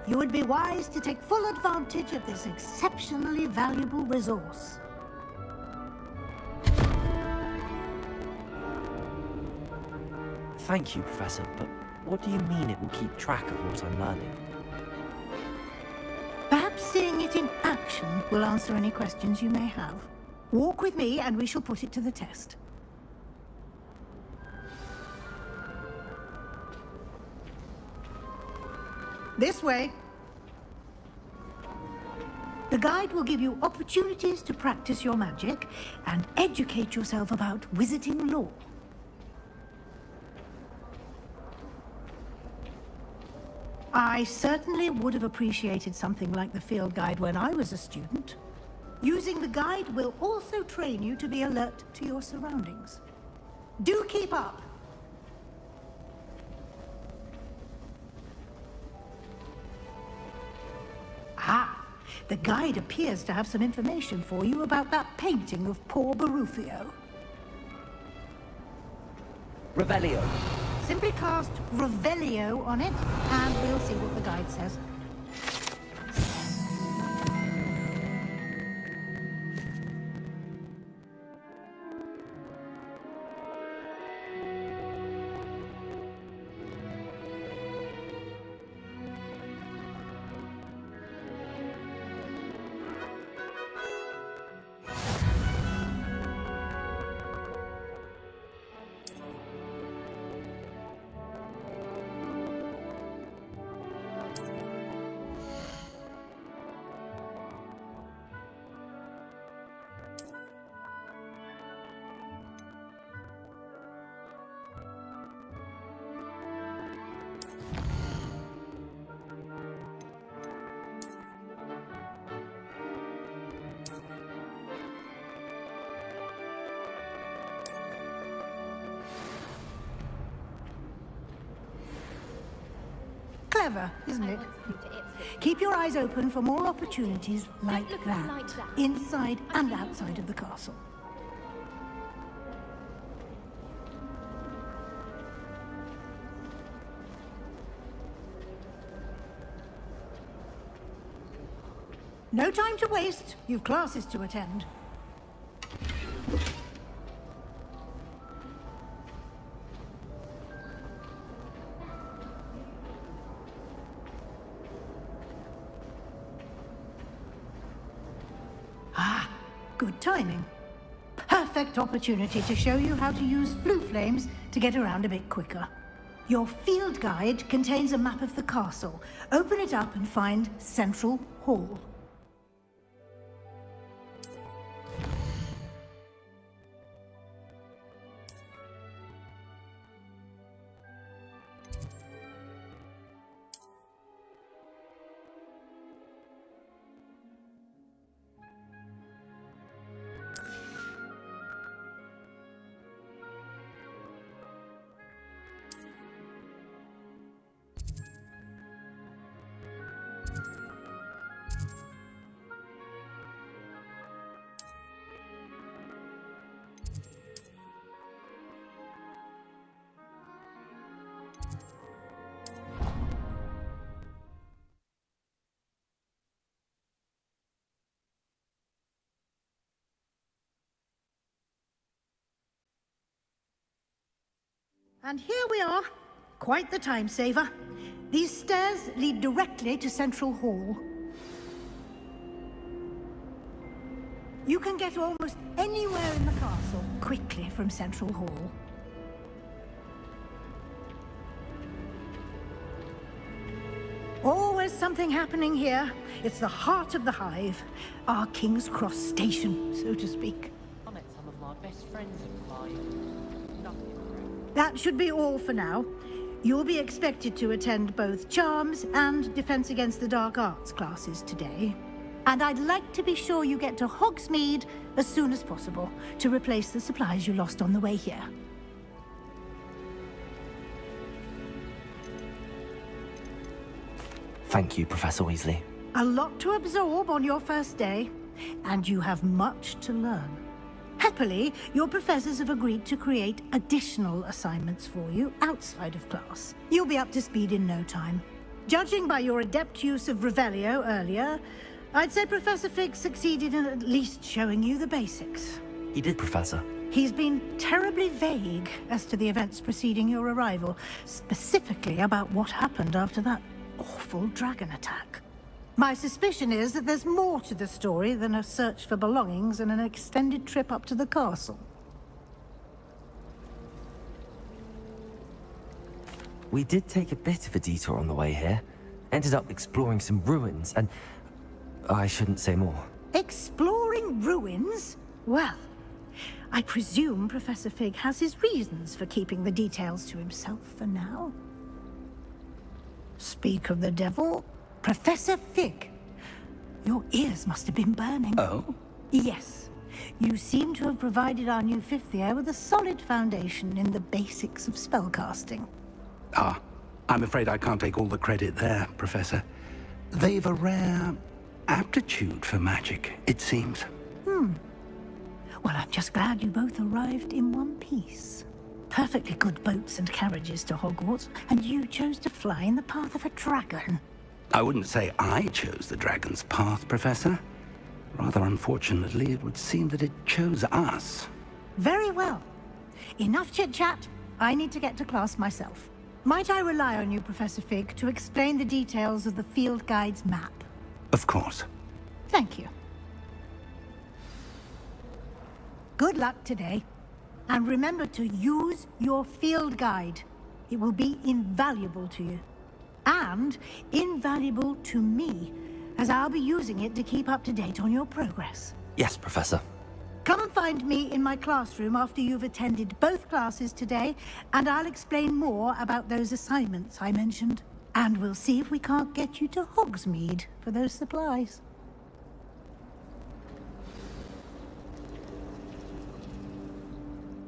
You would be wise to take full advantage of this exceptionally valuable resource. Thank you, Professor, but what do you mean it will keep track of what I'm learning? Perhaps seeing it in action will answer any questions you may have. Walk with me and we shall put it to the test. This way. The guide will give you opportunities to practice your magic and educate yourself about wizarding lore. I certainly would have appreciated something like the field guide when I was a student. Using the guide will also train you to be alert to your surroundings. Do keep up! Ah, the guide appears to have some information for you about that painting of poor Barufio. Revelio. Simply cast Revelio on it, and we'll see what the guide says. Clever, isn't it? Keep your eyes open for more opportunities like that, inside and outside of the castle. No time to waste. You've classes to attend. Ah, good timing. Perfect opportunity to show you how to use flue flames to get around a bit quicker. Your field guide contains a map of the castle. Open it up and find Central Hall. And here we are. Quite the time saver. These stairs lead directly to Central Hall. You can get almost anywhere in the castle quickly from Central Hall. Always something happening here. It's the heart of the hive. Our King's Cross station, so to speak. I met some of my best friends in flying. That should be all for now. You'll be expected to attend both Charms and Defense Against the Dark Arts classes today. And I'd like to be sure you get to Hogsmeade as soon as possible to replace the supplies you lost on the way here. Thank you, Professor Weasley. A lot to absorb on your first day, and you have much to learn. Happily, your professors have agreed to create additional assignments for you outside of class. You'll be up to speed in no time. Judging by your adept use of Revelio earlier, I'd say Professor Fig succeeded in at least showing you the basics. He did, Professor. He's been terribly vague as to the events preceding your arrival, specifically about what happened after that awful dragon attack. My suspicion is that there's more to the story than a search for belongings and an extended trip up to the castle. We did take a bit of a detour on the way here. Ended up exploring some ruins, and I shouldn't say more. Exploring ruins? Well, I presume Professor Fig has his reasons for keeping the details to himself for now. Speak of the devil, Professor Fig. Your ears must have been burning. Oh? Yes. You seem to have provided our new fifth year with a solid foundation in the basics of spellcasting. Ah, I'm afraid I can't take all the credit there, Professor. They've a rare aptitude for magic, it seems. Well, I'm just glad you both arrived in one piece. Perfectly good boats and carriages to Hogwarts, and you chose to fly in the path of a dragon. I wouldn't say I chose the dragon's path, Professor. Rather unfortunately, it would seem that it chose us. Very well. Enough chit-chat. I need to get to class myself. Might I rely on you, Professor Fig, to explain the details of the field guide's map? Of course. Thank you. Good luck today. And remember to use your field guide. It will be invaluable to you. And invaluable to me, as I'll be using it to keep up to date on your progress. Yes, Professor. Come and find me in my classroom after you've attended both classes today, and I'll explain more about those assignments I mentioned. And we'll see if we can't get you to Hogsmeade for those supplies.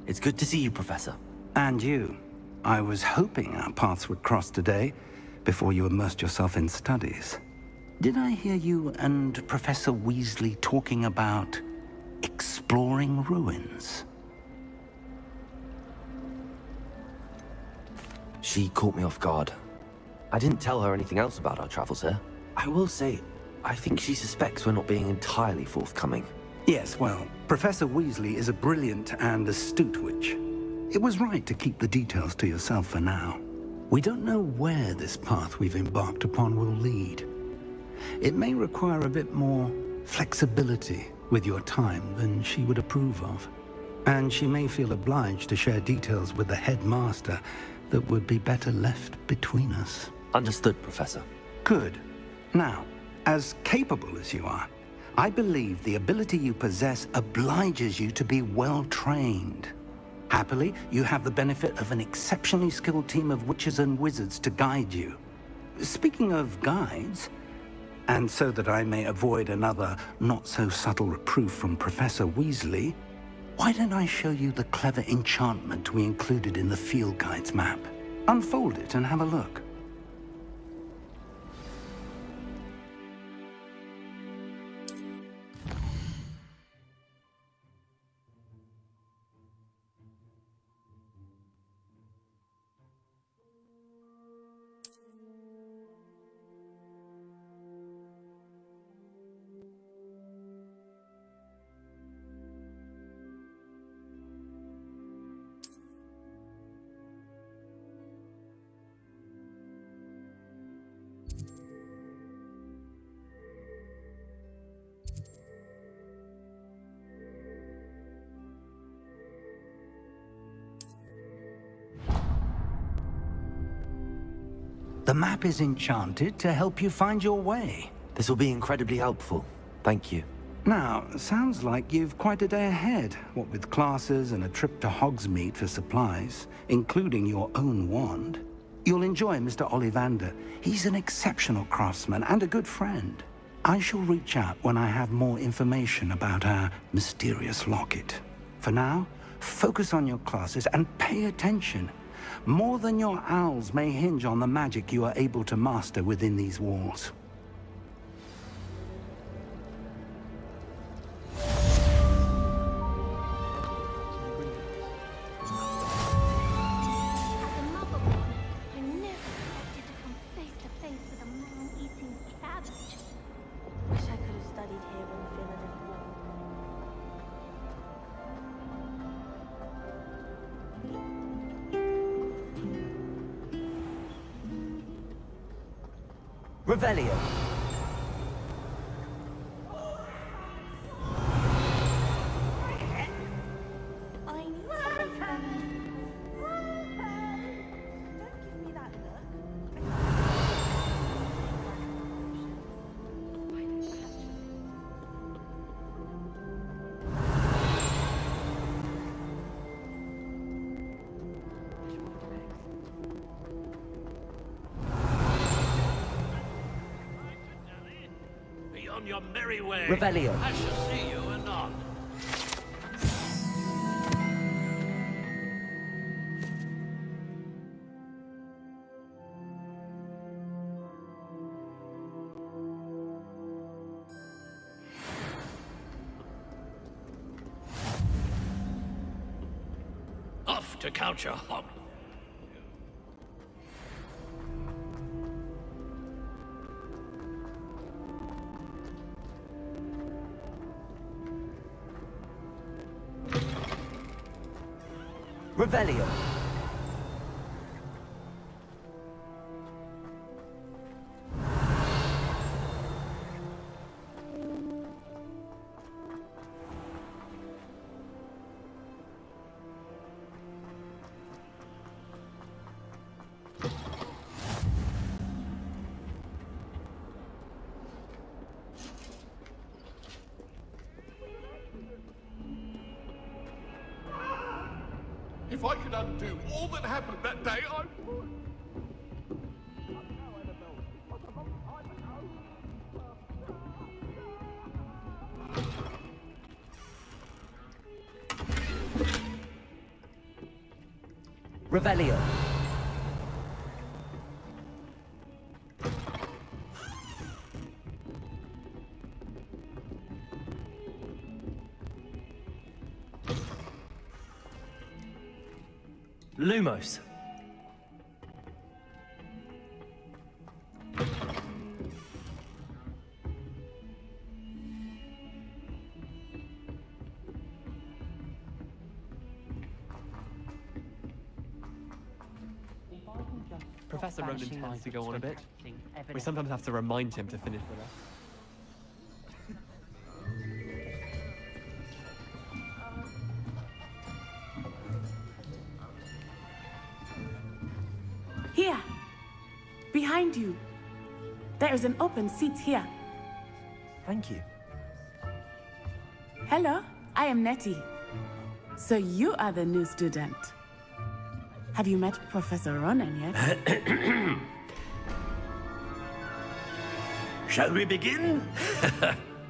It's good to see you, Professor. And you. I was hoping our paths would cross today, before you immersed yourself in studies. Did I hear you and Professor Weasley talking about exploring ruins? She caught me off guard. I didn't tell her anything else about our travels here. I will say, I think she suspects we're not being entirely forthcoming. Yes, well, Professor Weasley is a brilliant and astute witch. It was right to keep the details to yourself for now. We don't know where this path we've embarked upon will lead. It may require a bit more flexibility with your time than she would approve of. And she may feel obliged to share details with the headmaster that would be better left between us. Understood, Professor. Good. Now, as capable as you are, I believe the ability you possess obliges you to be well trained. Happily, you have the benefit of an exceptionally skilled team of witches and wizards to guide you. Speaking of guides, and so that I may avoid another not-so-subtle reproof from Professor Weasley, why don't I show you the clever enchantment we included in the field guide's map? Unfold it and have a look. The map is enchanted to help you find your way. This will be incredibly helpful. Thank you. Now, sounds like you've quite a day ahead, what with classes and a trip to Hogsmeade for supplies, including your own wand. You'll enjoy Mr. Ollivander. He's an exceptional craftsman and a good friend. I shall reach out when I have more information about our mysterious locket. For now, focus on your classes and pay attention. More than your owls may hinge on the magic you are able to master within these walls. Revelio. your merry way. Revelio. I shall see you anon. Off to count your hog. Revelio. If I could undo all that happened that day, I would. Revelio. Lumos. Professor Ronan tends to go on a bit. We sometimes have to remind him to finish with us. Here! Behind you. There is an open seat here. Thank you. Hello, I am Nettie. So you are the new student. Have you met Professor Ronan yet? Shall we begin?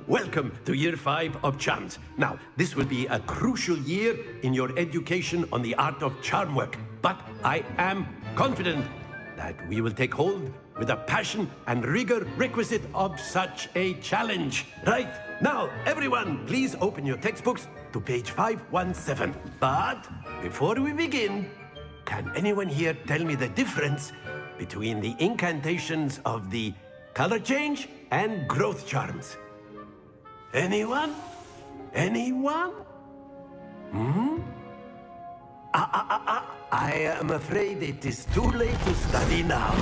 Welcome to Year 5 of Charms. Now, this will be a crucial year in your education on the art of charm work, but I am confident that we will take hold with the passion and rigor requisite of such a challenge. Right, now, everyone, please open your textbooks to page 517. But before we begin, can anyone here tell me the difference between the incantations of the color change and growth charms? Anyone? Anyone? I am afraid it is too late to study now.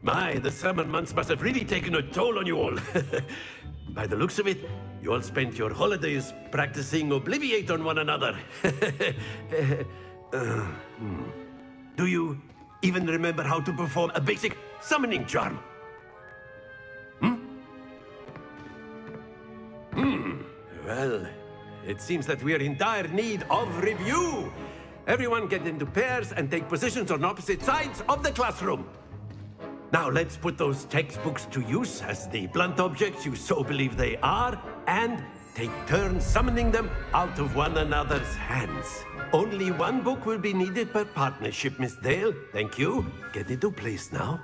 My, the summer months must have really taken a toll on you all. By the looks of it, you all spent your holidays practicing Obliviate on one another. Do you even remember how to perform a basic summoning charm? Well, it seems that we are in dire need of review. Everyone get into pairs and take positions on opposite sides of the classroom. Now let's put those textbooks to use as the blunt objects you so believe they are, and take turns summoning them out of one another's hands. Only one book will be needed per partnership, Miss Dale. Thank you. Get into place now.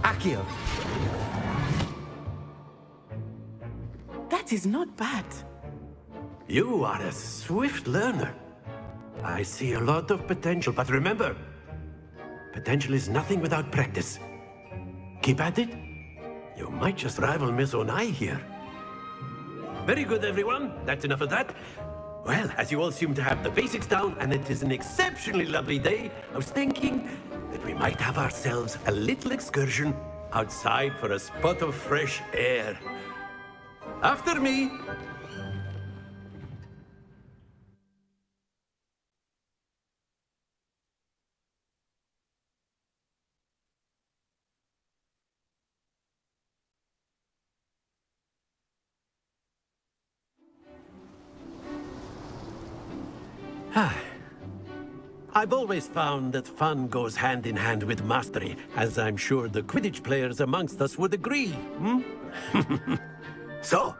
Accio. That is not bad. You are a swift learner. I see a lot of potential, but remember, potential is nothing without practice. Keep at it. You might just rival Miss Onai here. Very good, everyone. That's enough of that. Well, as you all seem to have the basics down, and it is an exceptionally lovely day, I was thinking that we might have ourselves a little excursion outside for a spot of fresh air. After me. I've always found that fun goes hand in hand with mastery, as I'm sure the Quidditch players amongst us would agree, hmm? So,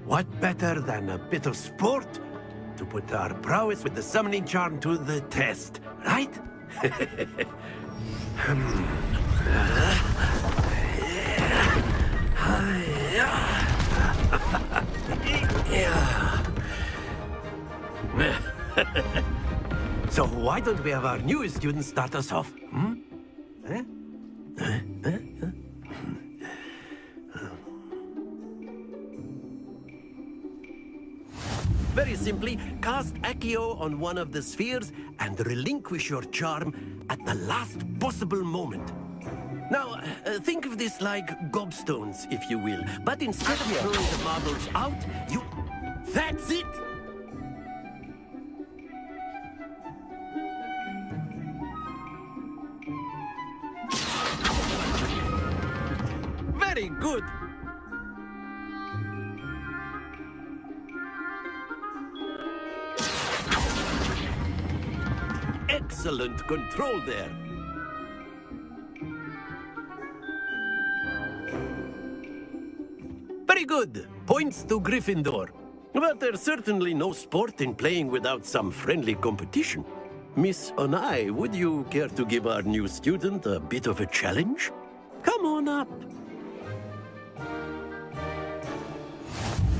what better than a bit of sport to put our prowess with the summoning charm to the test, right? So why don't we have our newest student start us off? Hmm? Very simply, cast Accio on one of the spheres and relinquish your charm at the last possible moment. Now, think of this like gobstones, if you will. But instead of throwing the marbles out, you... That's it! Very good! Excellent control there. Very good. Points to Gryffindor. But there's certainly no sport in playing without some friendly competition. Miss Onai, would you care to give our new student a bit of a challenge? Come on up.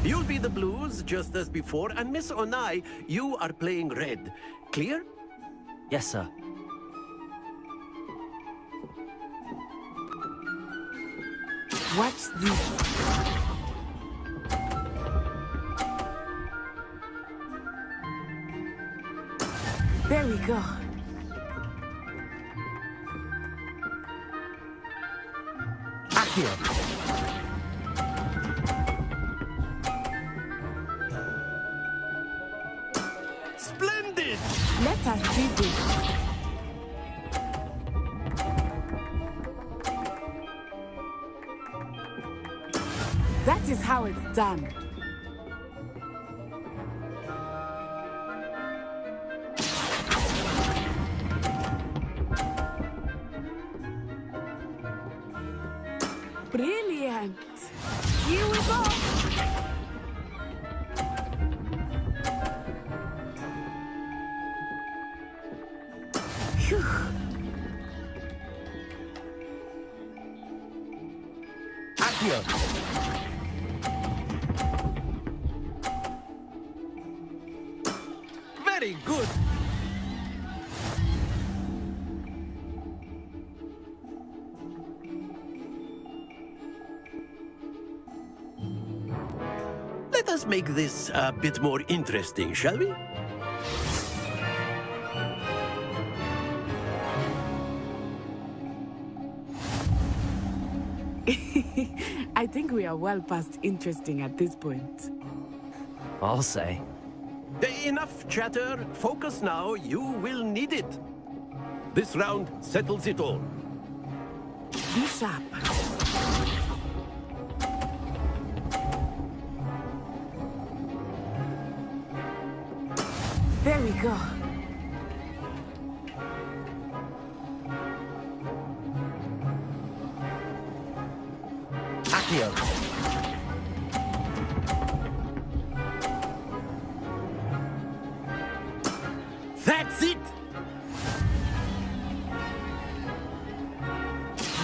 You'll be the blues, just as before, and Miss Onai, you are playing red. Clear? Yes, sir. Watch this. There we go. Accio. Splendid! Let us do this. That is how it's done. Brilliant! Here we go! Phew. Accio. Very good. Let us make this a bit more interesting, shall we? I think we are well past interesting at this point. I'll say. Enough chatter. Focus now. You will need it. This round settles it all. Be sharp. There we go. Accio. That's it!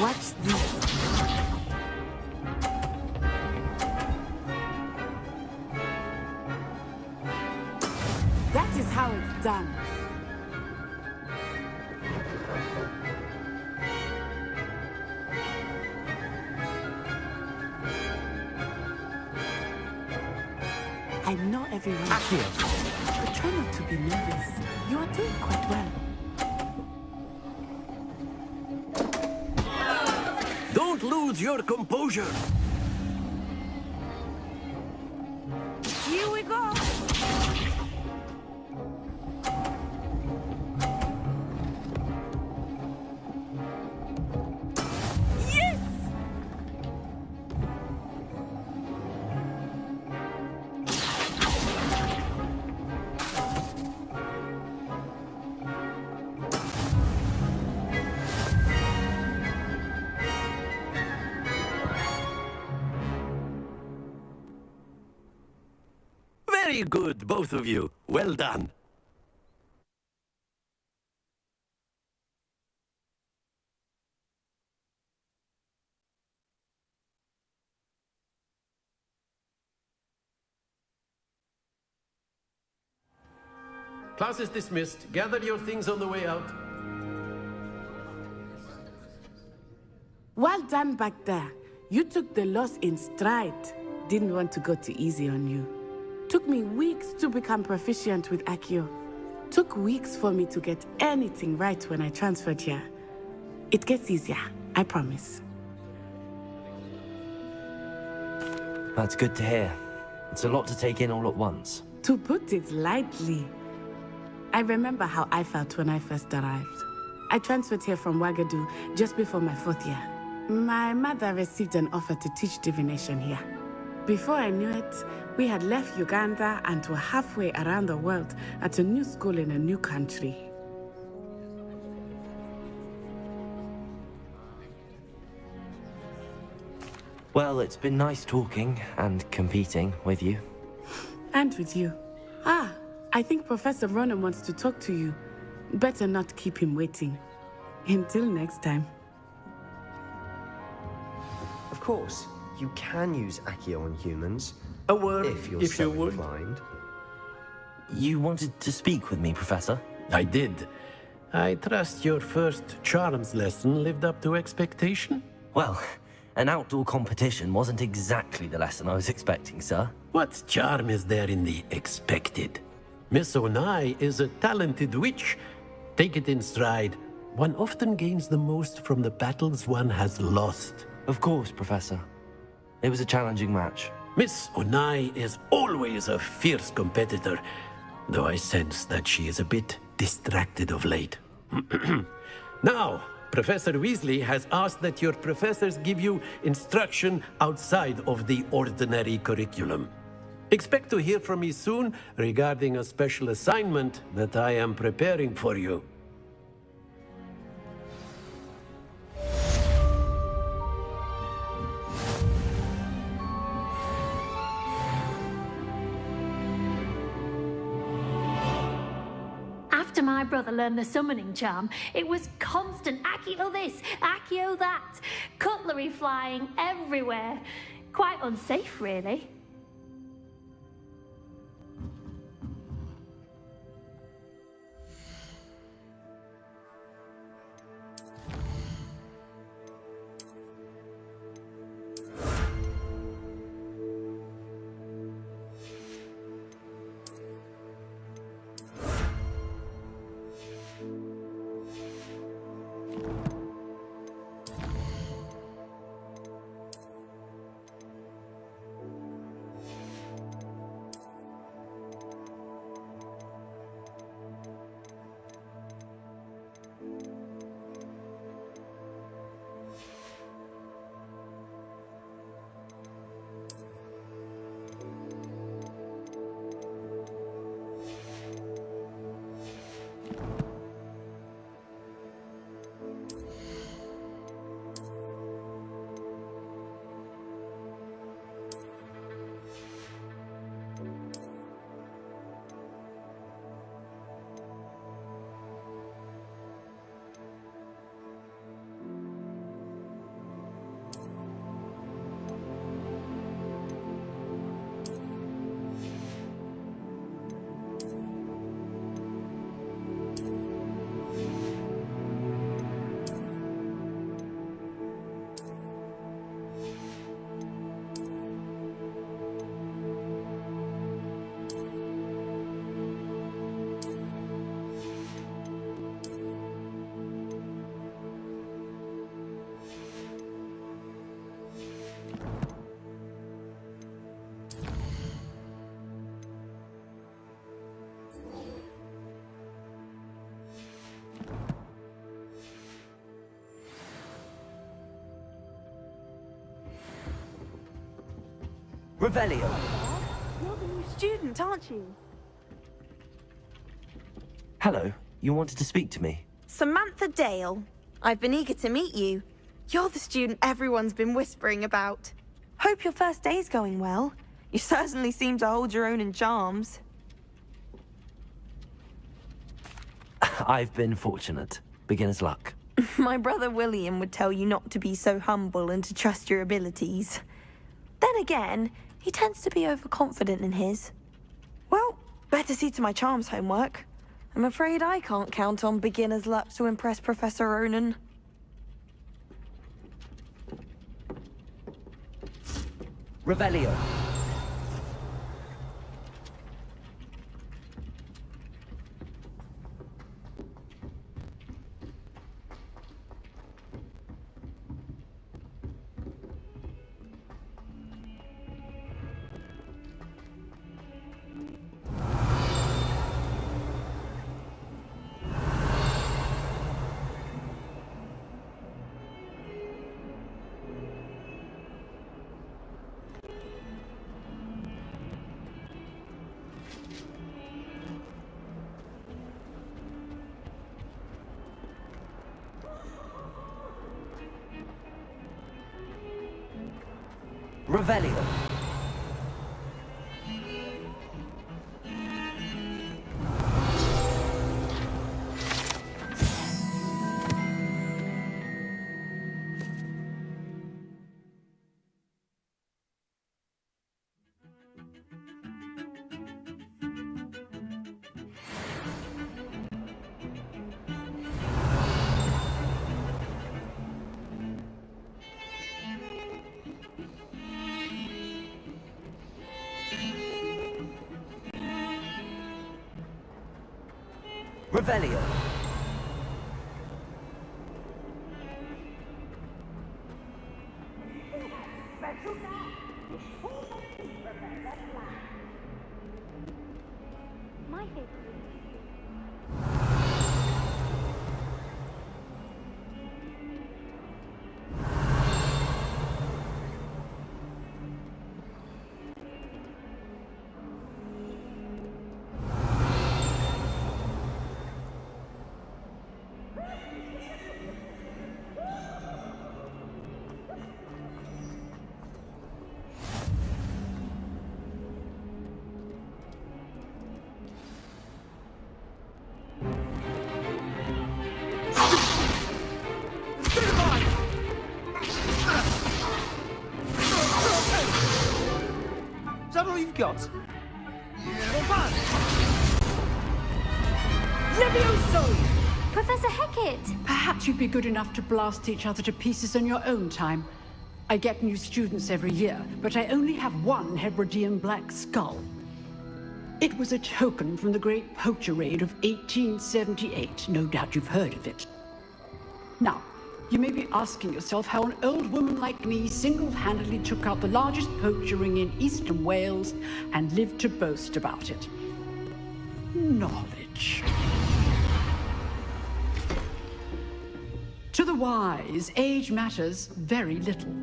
Watch this. That is how it's done. I know everyone. But try not to be nervous. You are doing quite well. Don't lose your composure. Here we go. Yes! Very good, both of you. Well done. Class is dismissed. Gather your things on the way out. Well done back there. You took the loss in stride. Didn't want to go too easy on you. Took me weeks to become proficient with Accio. Took weeks for me to get anything right when I transferred here. It gets easier, I promise. That's good to hear. It's a lot to take in all at once. To put it lightly, I remember how I felt when I first arrived. I transferred here from Wagadu just before my 4th year. My mother received an offer to teach divination here. Before I knew it, we had left Uganda and were halfway around the world at a new school in a new country. Well, it's been nice talking and competing with you. And with you. Ah, I think Professor Ronan wants to talk to you. Better not keep him waiting. Until next time. Of course, you can use Accio on humans. A word, if you're if so you would. inclined. You wanted to speak with me, Professor? I did. I trust your first charms lesson lived up to expectation? Well, an outdoor competition wasn't exactly the lesson I was expecting, sir. What charm is there in the expected? Miss Onai is a talented witch. Take it in stride. One often gains the most from the battles one has lost. Of course, Professor. It was a challenging match. Miss Onai is always a fierce competitor, though I sense that she is a bit distracted of late. Now, Professor Weasley has asked that your professors give you instruction outside of the ordinary curriculum. Expect to hear from me soon regarding a special assignment that I am preparing for you. After my brother learned the summoning charm, it was constant Accio this, Accio that, cutlery flying everywhere. Quite unsafe, really. Revelio. You're the new student, aren't you? Hello, you wanted to speak to me? Samantha Dale. I've been eager to meet you. You're the student everyone's been whispering about. Hope your first day's going well. You certainly seem to hold your own in charms. I've been fortunate. Beginner's luck. My brother William would tell you not to be so humble and to trust your abilities. Then again, he tends to be overconfident in his. Well, better see to my charms homework. I'm afraid I can't count on beginner's luck to impress Professor Ronan. Revelio. Revelio. Revelio. My favorite. Is that all you've got? Levioso! Professor Hecat! Perhaps you'd be good enough to blast each other to pieces on your own time. I get new students every year, but I only have one Hebridean black skull. It was a token from the Great Poacher Raid of 1878. No doubt you've heard of it. Now, you may be asking yourself how an old woman like me single-handedly took out the largest poacher ring in eastern Wales and lived to boast about it. Knowledge. To the wise, age matters very little.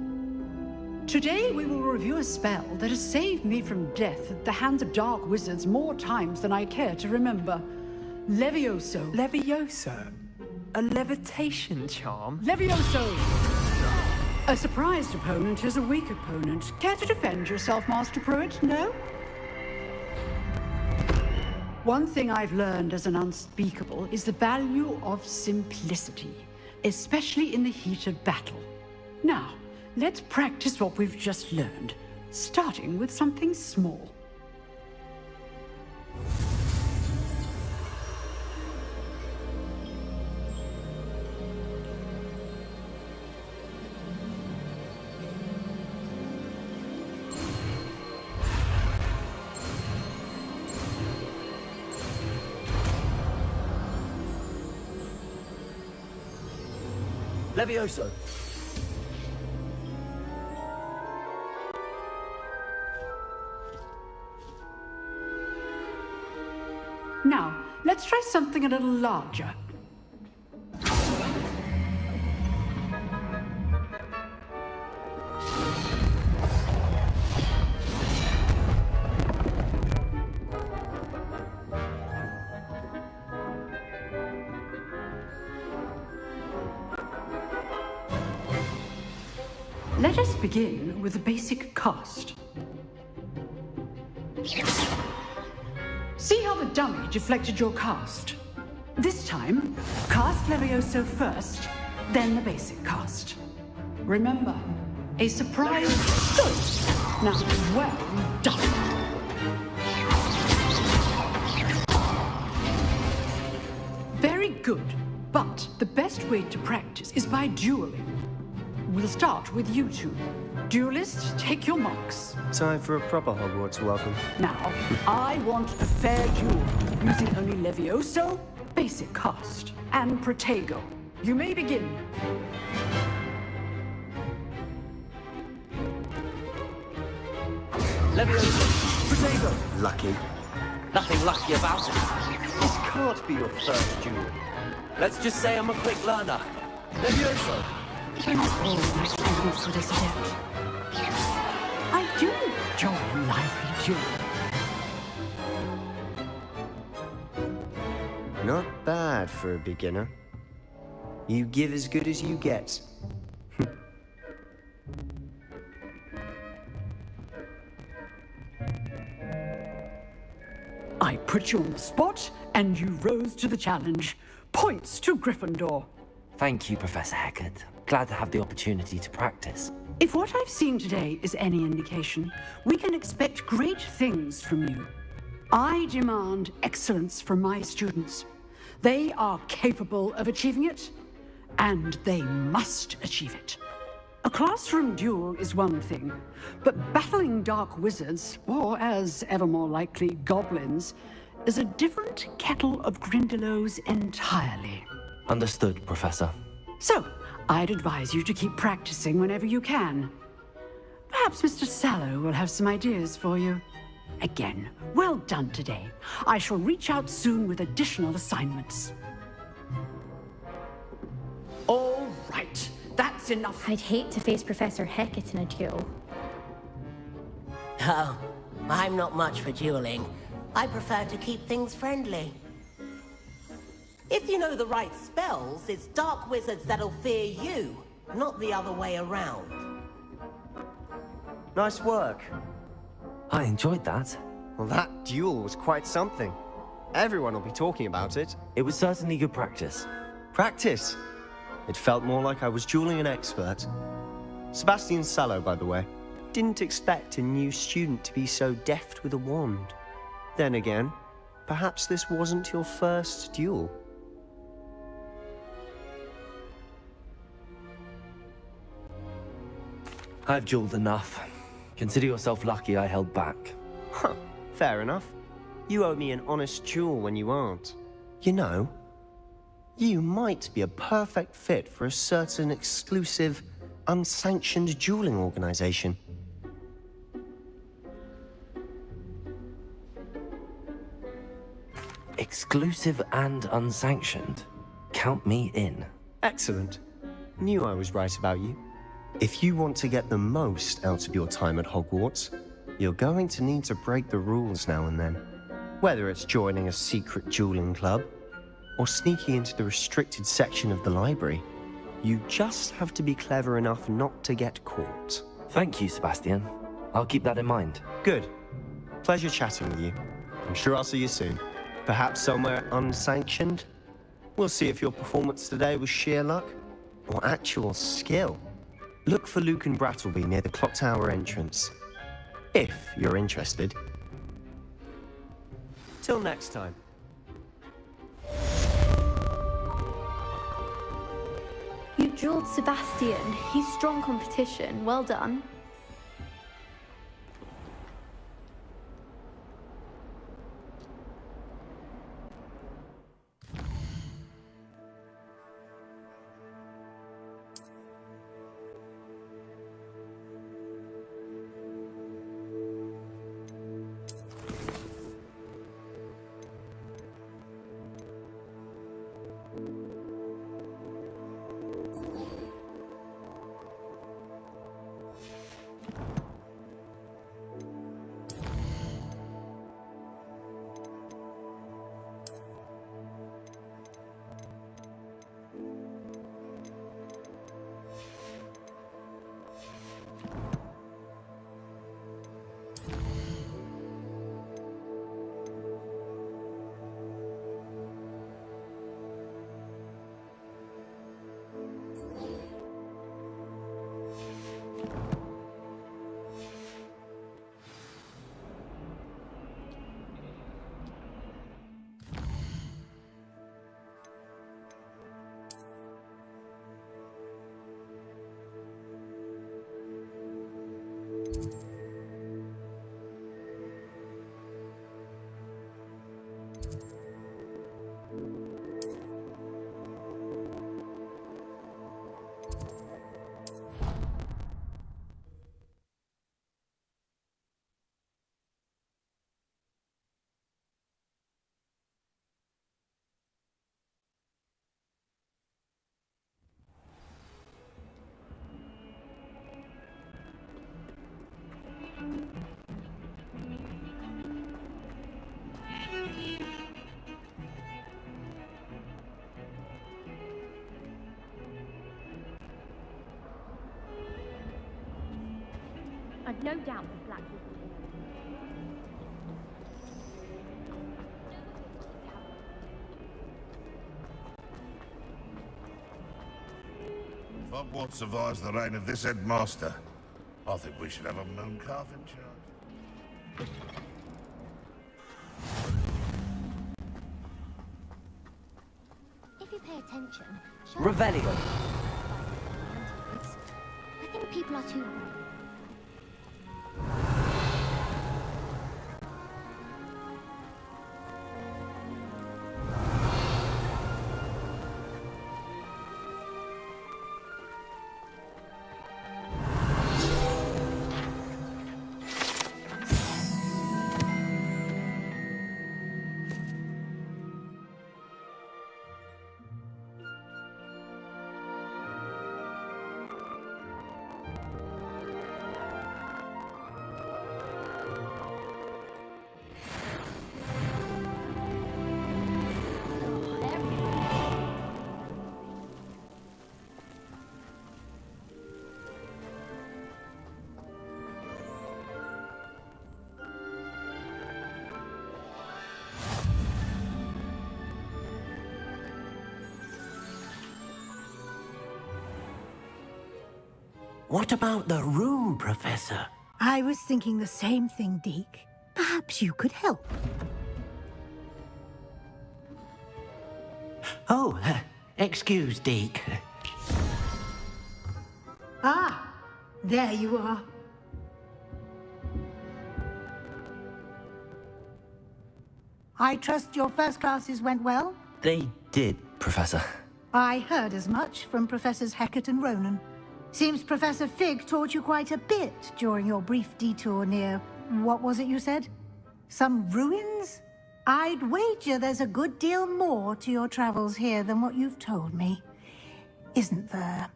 Today we will review a spell that has saved me from death at the hands of dark wizards more times than I care to remember. Levioso. Levioso? A levitation charm? Levioso! A surprised opponent is a weak opponent. Care to defend yourself, Master Pruitt? No? One thing I've learned as an unspeakable is the value of simplicity, especially in the heat of battle. Now, let's practice what we've just learned, starting with something small. Levioso. Now, let's try something a little larger. Let us begin with the basic cast. See how the dummy deflected your cast? This time, cast Levioso first, then the basic cast. Remember, a surprise. Good. Now, well done. Very good, but the best way to practice is by dueling. We'll start with you two. Duelists, take your marks. Time for a proper Hogwarts welcome. Now, I want a fair duel, using only Levioso, basic cast, and Protego. You may begin. Levioso, Protego. Lucky. Nothing lucky about it. This can't be your first duel. Let's just say I'm a quick learner. Levioso. I do enjoy a lively duel. Not bad for a beginner. You give as good as you get. I put you on the spot, and you rose to the challenge. Points to Gryffindor. Thank you, Professor Hecat. Glad to have the opportunity to practice. If what I've seen today is any indication, we can expect great things from you. I demand excellence from my students. They are capable of achieving it, and they must achieve it. A classroom duel is one thing, but battling dark wizards, or as ever more likely, goblins, is a different kettle of Grindylows entirely. Understood, Professor. So, I'd advise you to keep practicing whenever you can. Perhaps Mr. Sallow will have some ideas for you. Again, well done today. I shall reach out soon with additional assignments. All right, that's enough. I'd hate to face Professor Hecat in a duel. Oh, I'm not much for dueling. I prefer to keep things friendly. If you know the right spells, it's dark wizards that'll fear you, not the other way around. Nice work. I enjoyed that. Well, that duel was quite something. Everyone will be talking about it. It was certainly good practice. Practice? It felt more like I was dueling an expert. Sebastian Sallow, by the way. Didn't expect a new student to be so deft with a wand. Then again, perhaps this wasn't your first duel. I've dueled enough. Consider yourself lucky I held back. Huh, fair enough. You owe me an honest duel when you aren't. You know, you might be a perfect fit for a certain exclusive, unsanctioned dueling organization. Exclusive and unsanctioned. Count me in. Excellent. Knew I was right about you. If you want to get the most out of your time at Hogwarts, you're going to need to break the rules now and then. Whether it's joining a secret dueling club, or sneaking into the restricted section of the library, you just have to be clever enough not to get caught. Thank you, Sebastian. I'll keep that in mind. Good. Pleasure chatting with you. I'm sure I'll see you soon. Perhaps somewhere unsanctioned? We'll see if your performance today was sheer luck, or actual skill. Look for Luke and Brattleby near the clock tower entrance, if you're interested. Till next time. You dueled Sebastian. He's strong competition. Well done. I've no doubt the Black Wizard. If Hogwarts survives the reign of this headmaster, I think we should have a moon calf in charge. If you pay attention, Revelio. I think people are too. What about the room, Professor? I was thinking the same thing, Deke. Perhaps you could help. Oh, excuse, Deke. Ah, there you are. I trust your first classes went well? They did, Professor. I heard as much from Professors Hecat and Ronan. Seems Professor Fig taught you quite a bit during your brief detour near... what was it you said? Some ruins? I'd wager there's a good deal more to your travels here than what you've told me. Isn't there?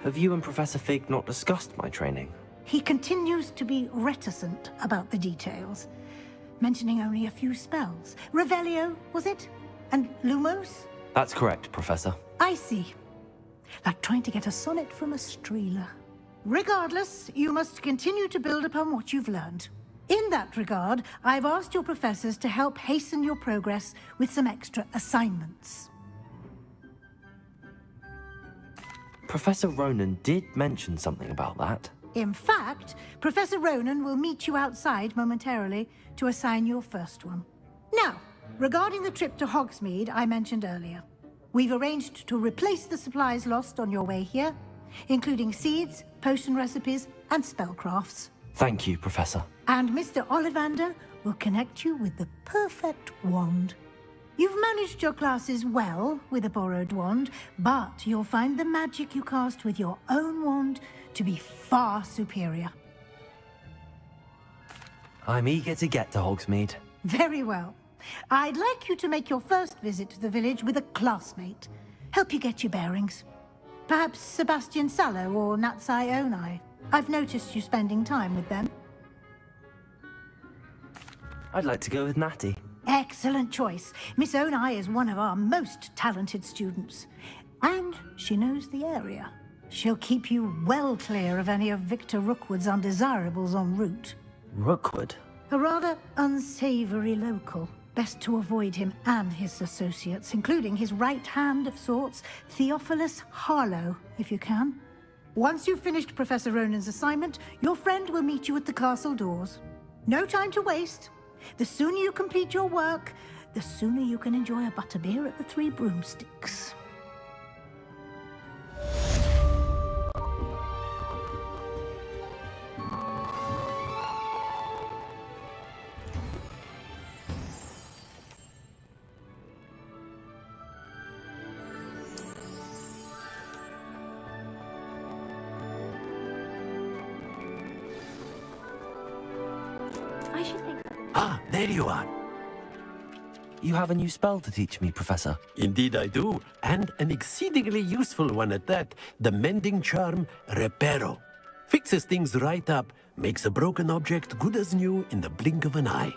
Have you and Professor Fig not discussed my training? He continues to be reticent about the details, mentioning only a few spells. Revelio, was it? And Lumos? That's correct, Professor. I see. Like trying to get a sonnet from a streeler. Regardless, you must continue to build upon what you've learned. In that regard, I've asked your professors to help hasten your progress with some extra assignments. Professor Ronan did mention something about that. In fact, Professor Ronan will meet you outside momentarily to assign your first one. Now, regarding the trip to Hogsmeade I mentioned earlier, we've arranged to replace the supplies lost on your way here, including seeds, potion recipes, and spellcrafts. Thank you, Professor. And Mr. Ollivander will connect you with the perfect wand. You've managed your classes well with a borrowed wand, but you'll find the magic you cast with your own wand to be far superior. I'm eager to get to Hogsmeade. Very well. I'd like you to make your first visit to the village with a classmate. Help you get your bearings. Perhaps Sebastian Sallow or Natsai Onai. I've noticed you spending time with them. I'd like to go with Natty. Excellent choice. Miss Onai is one of our most talented students. And she knows the area. She'll keep you well clear of any of Victor Rookwood's undesirables en route. Rookwood? A rather unsavory local. Best to avoid him and his associates, including his right hand of sorts, Theophilus Harlow, if you can. Once you've finished Professor Ronan's assignment, your friend will meet you at the castle doors. No time to waste. The sooner you complete your work, the sooner you can enjoy a butterbeer at the Three Broomsticks. Ah, there you are. You have a new spell to teach me, Professor. Indeed I do, and an exceedingly useful one at that. The mending charm, Reparo. Fixes things right up, makes a broken object good as new in the blink of an eye.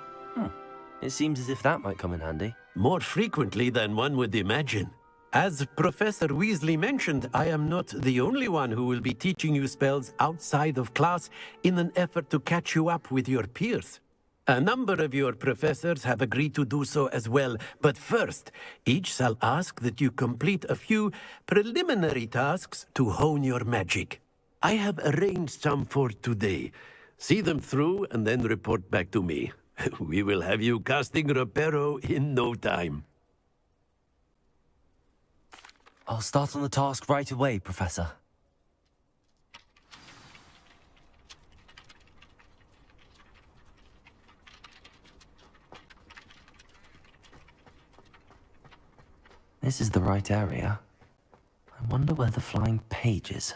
It seems as if that might come in handy. More frequently than one would imagine. As Professor Weasley mentioned, I am not the only one who will be teaching you spells outside of class in an effort to catch you up with your peers. A number of your professors have agreed to do so as well, but first, each shall ask that you complete a few preliminary tasks to hone your magic. I have arranged some for today. See them through and then report back to me. We will have you casting Reparo in no time. I'll start on the task right away, Professor. This is the right area. I wonder where the flying page is.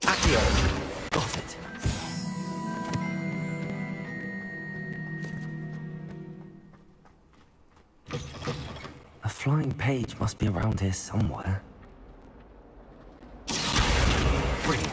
Accio! Got it. A flying page must be around here somewhere. Brilliant.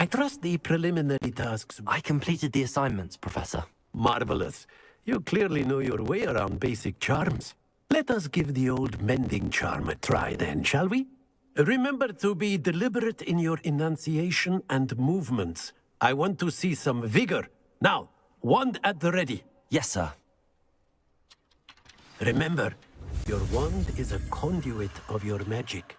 I trust the preliminary tasks. I completed the assignments, Professor. Marvelous. You clearly know your way around basic charms. Let us give the old mending charm a try then, shall we? Remember to be deliberate in your enunciation and movements. I want to see some vigor. Now, wand at the ready. Yes, sir. Remember, your wand is a conduit of your magic.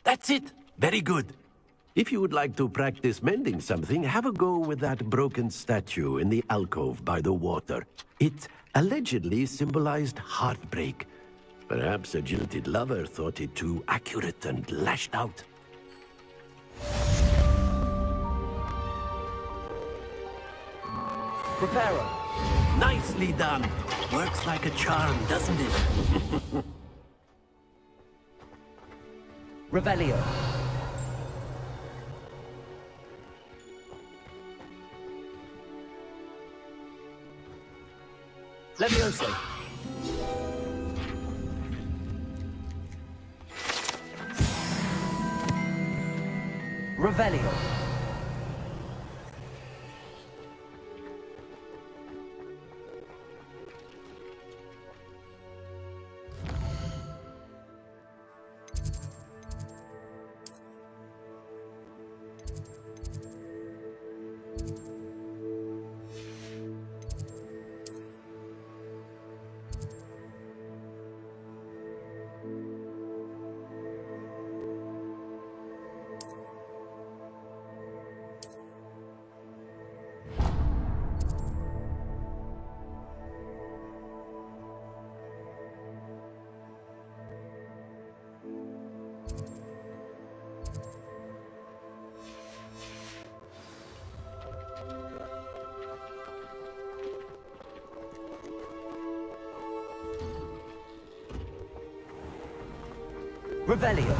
That's it. Very good. If you would like to practice mending something, have a go with that broken statue in the alcove by the water. It allegedly symbolized heartbreak. Perhaps a jilted lover thought it too accurate and lashed out. Reparo. Nicely done. Works like a charm, doesn't it? Revelio. Levioso. Revelio. Revelio.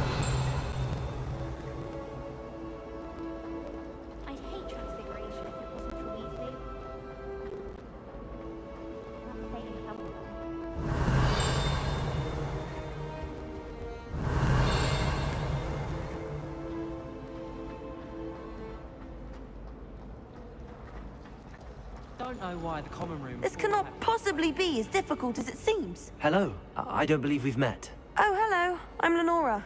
I'd hate transfiguration if it wasn't for Weasley. Not saying how. Don't know why the common room... This cannot possibly be as difficult as it seems. Hello. I don't believe we've met. Oh, hello. I'm Lenora.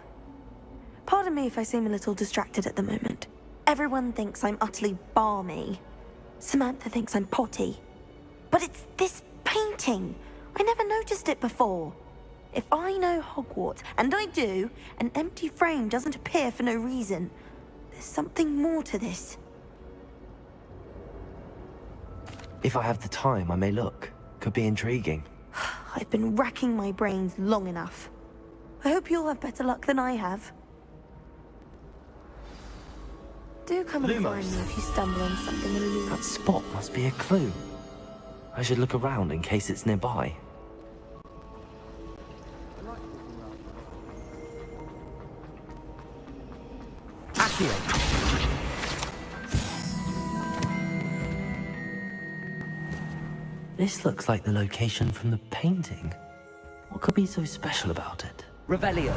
Pardon me if I seem a little distracted at the moment. Everyone thinks I'm utterly balmy. Samantha thinks I'm potty. But it's this painting. I never noticed it before. If I know Hogwarts, and I do, an empty frame doesn't appear for no reason. There's something more to this. If I have the time, I may look. Could be intriguing. I've been racking my brains long enough. I hope you'll have better luck than I have. Do come and find me if you stumble on something elusive. That spot must be a clue. I should look around in case it's nearby. Accio. This looks like the location from the painting. What could be so special about it? Revelio.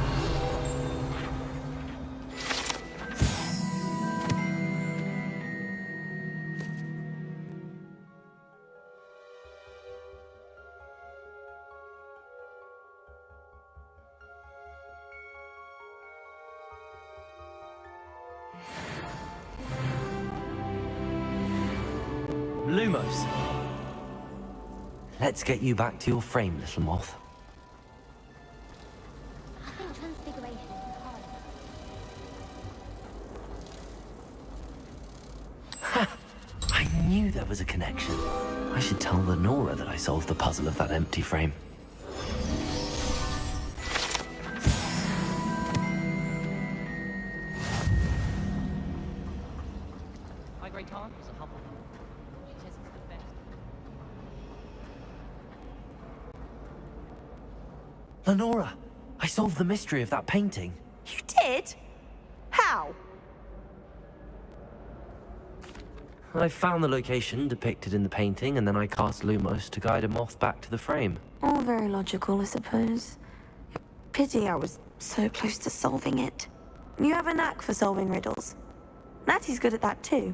Lumos. Let's get you back to your frame, little moth. I think transfiguration is hard. I knew there was a connection. I should tell Lenora that I solved the puzzle of that empty frame. My great aunt was a Hufflepuff. She says it's the best. Lenora, I solved the mystery of that painting. You did? How? I found the location depicted in the painting, and then I cast Lumos to guide a moth back to the frame. All very logical, I suppose. Pity I was so close to solving it. You have a knack for solving riddles. Natty's good at that too.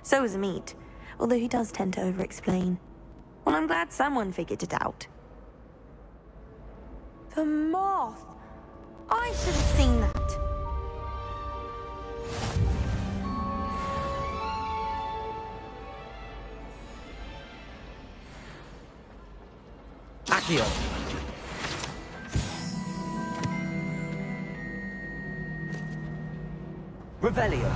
So is Amit, although he does tend to over-explain. Well, I'm glad someone figured it out. The moth! I should have seen that. Accio. Revelio.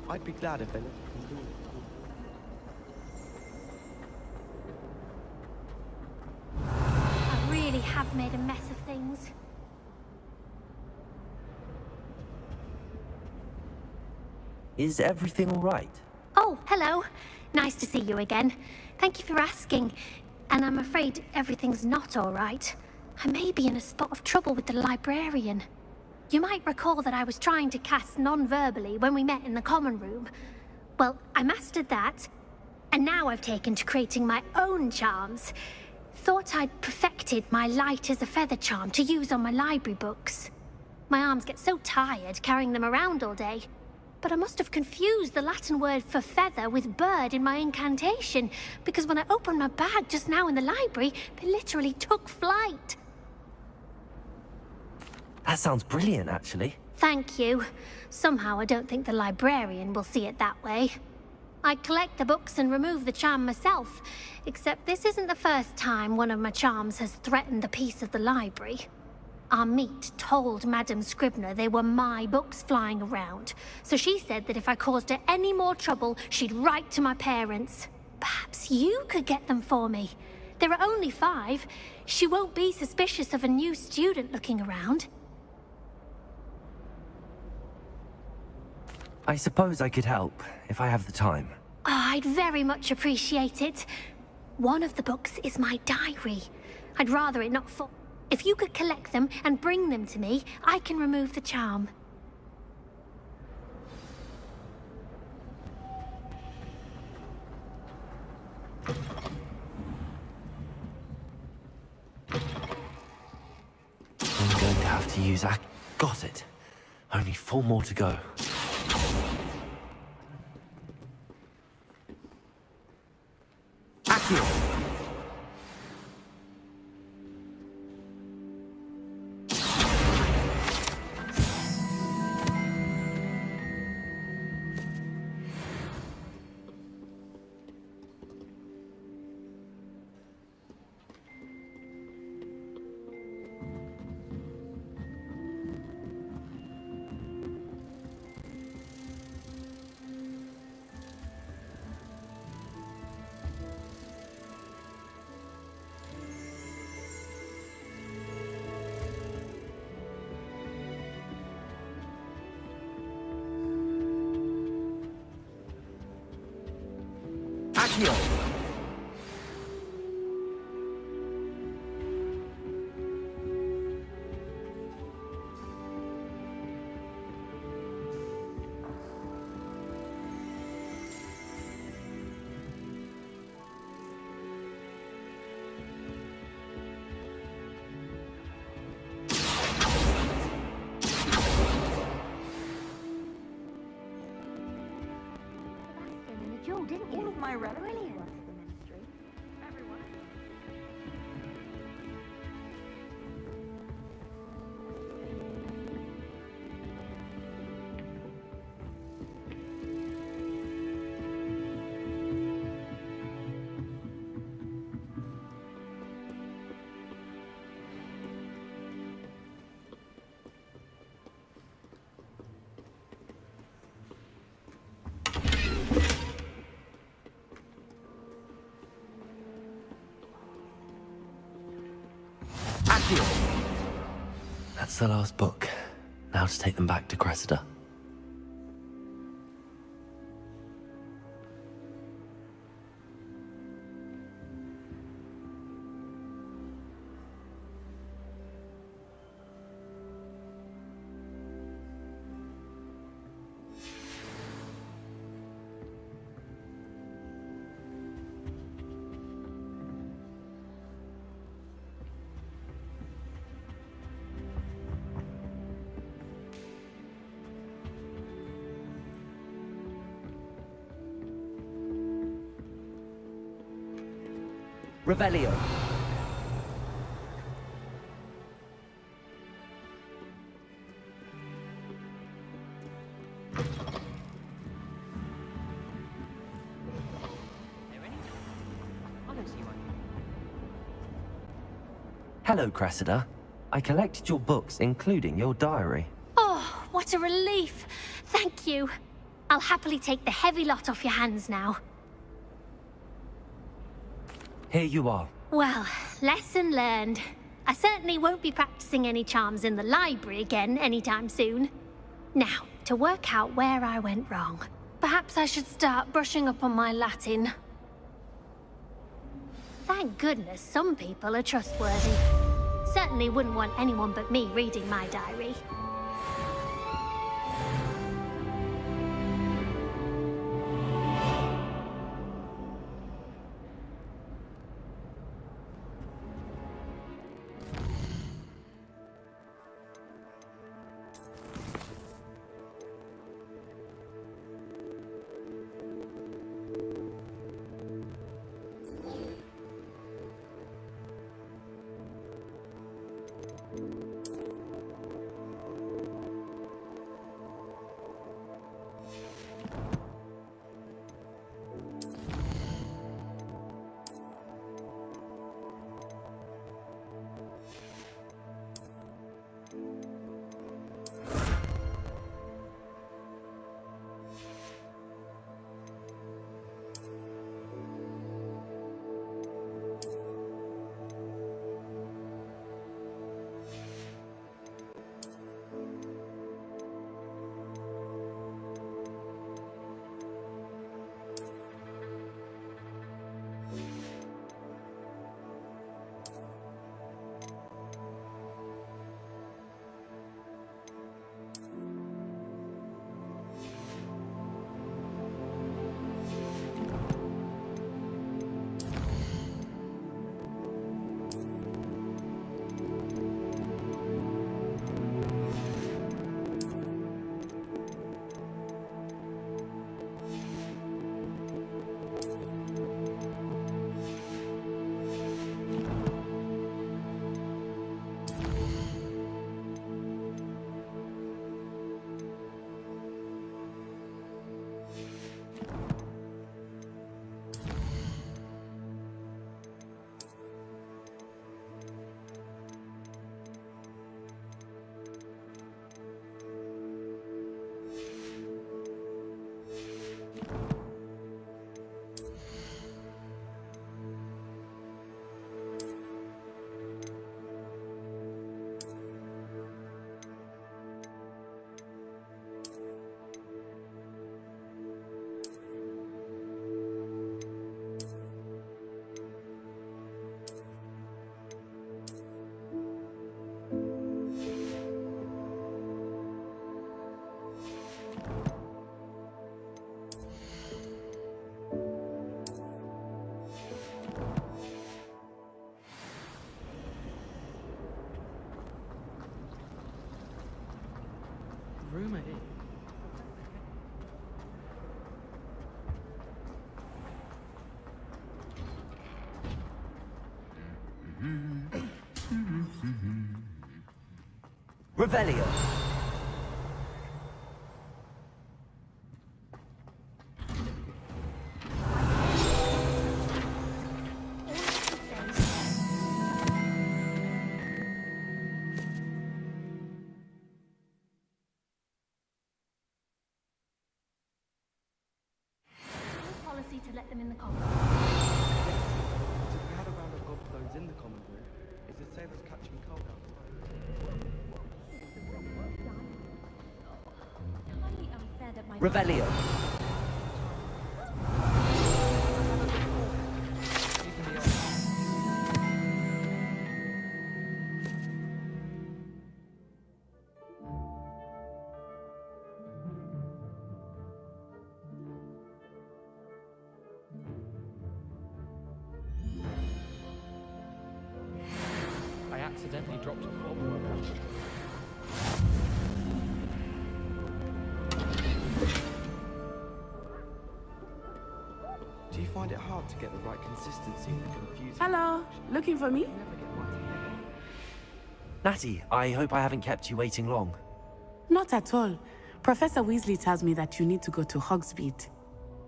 I'd be glad if they let me do it. I really have made a mess of things. Is everything all right? Oh, hello. Nice to see you again. Thank you for asking. And I'm afraid everything's not all right. I may be in a spot of trouble with the librarian. You might recall that I was trying to cast non-verbally when we met in the common room. Well, I mastered that, and now I've taken to creating my own charms. Thought I'd perfected my light as a feather charm to use on my library books. My arms get so tired carrying them around all day. But I must have confused the Latin word for feather with bird in my incantation, because when I opened my bag just now in the library, they literally took flight. That sounds brilliant, actually. Thank you. Somehow I don't think the librarian will see it that way. I collect the books and remove the charm myself, except this isn't the first time one of my charms has threatened the peace of the library. Amit told Madame Scribner they were my books flying around, so she said that if I caused her any more trouble, she'd write to my parents. Perhaps you could get them for me. There are only 5. She won't be suspicious of a new student looking around. I suppose I could help, if I have the time. Oh, I'd very much appreciate it. One of the books is my diary. I'd rather it not fall. If you could collect them and bring them to me, I can remove the charm. I'm going to have to use Got it. Only 4 more to go. Accio! Accio! Didn't all of my relatives work at the ministry? Everyone. That's the last book. Now to take them back to Cressida. Revelio. Hello, Cressida. I collected your books, including your diary. Oh, what a relief. Thank you. I'll happily take the heavy lot off your hands now. Here you are. Well, lesson learned. I certainly won't be practicing any charms in the library again anytime soon. Now, to work out where I went wrong. Perhaps I should start brushing up on my Latin. Thank goodness some people are trustworthy. Certainly wouldn't want anyone but me reading my diary. Revelio. Policy to let them in the common. So if we had a round of gobstones in the common room, is it safe as catching cold outside? Revelio. I accidentally dropped a cobweb. Do you find it hard to get the right consistency in the confusing? Hello, looking for me? Natty, I hope I haven't kept you waiting long. Not at all. Professor Weasley tells me that you need to go to Hogsmeade.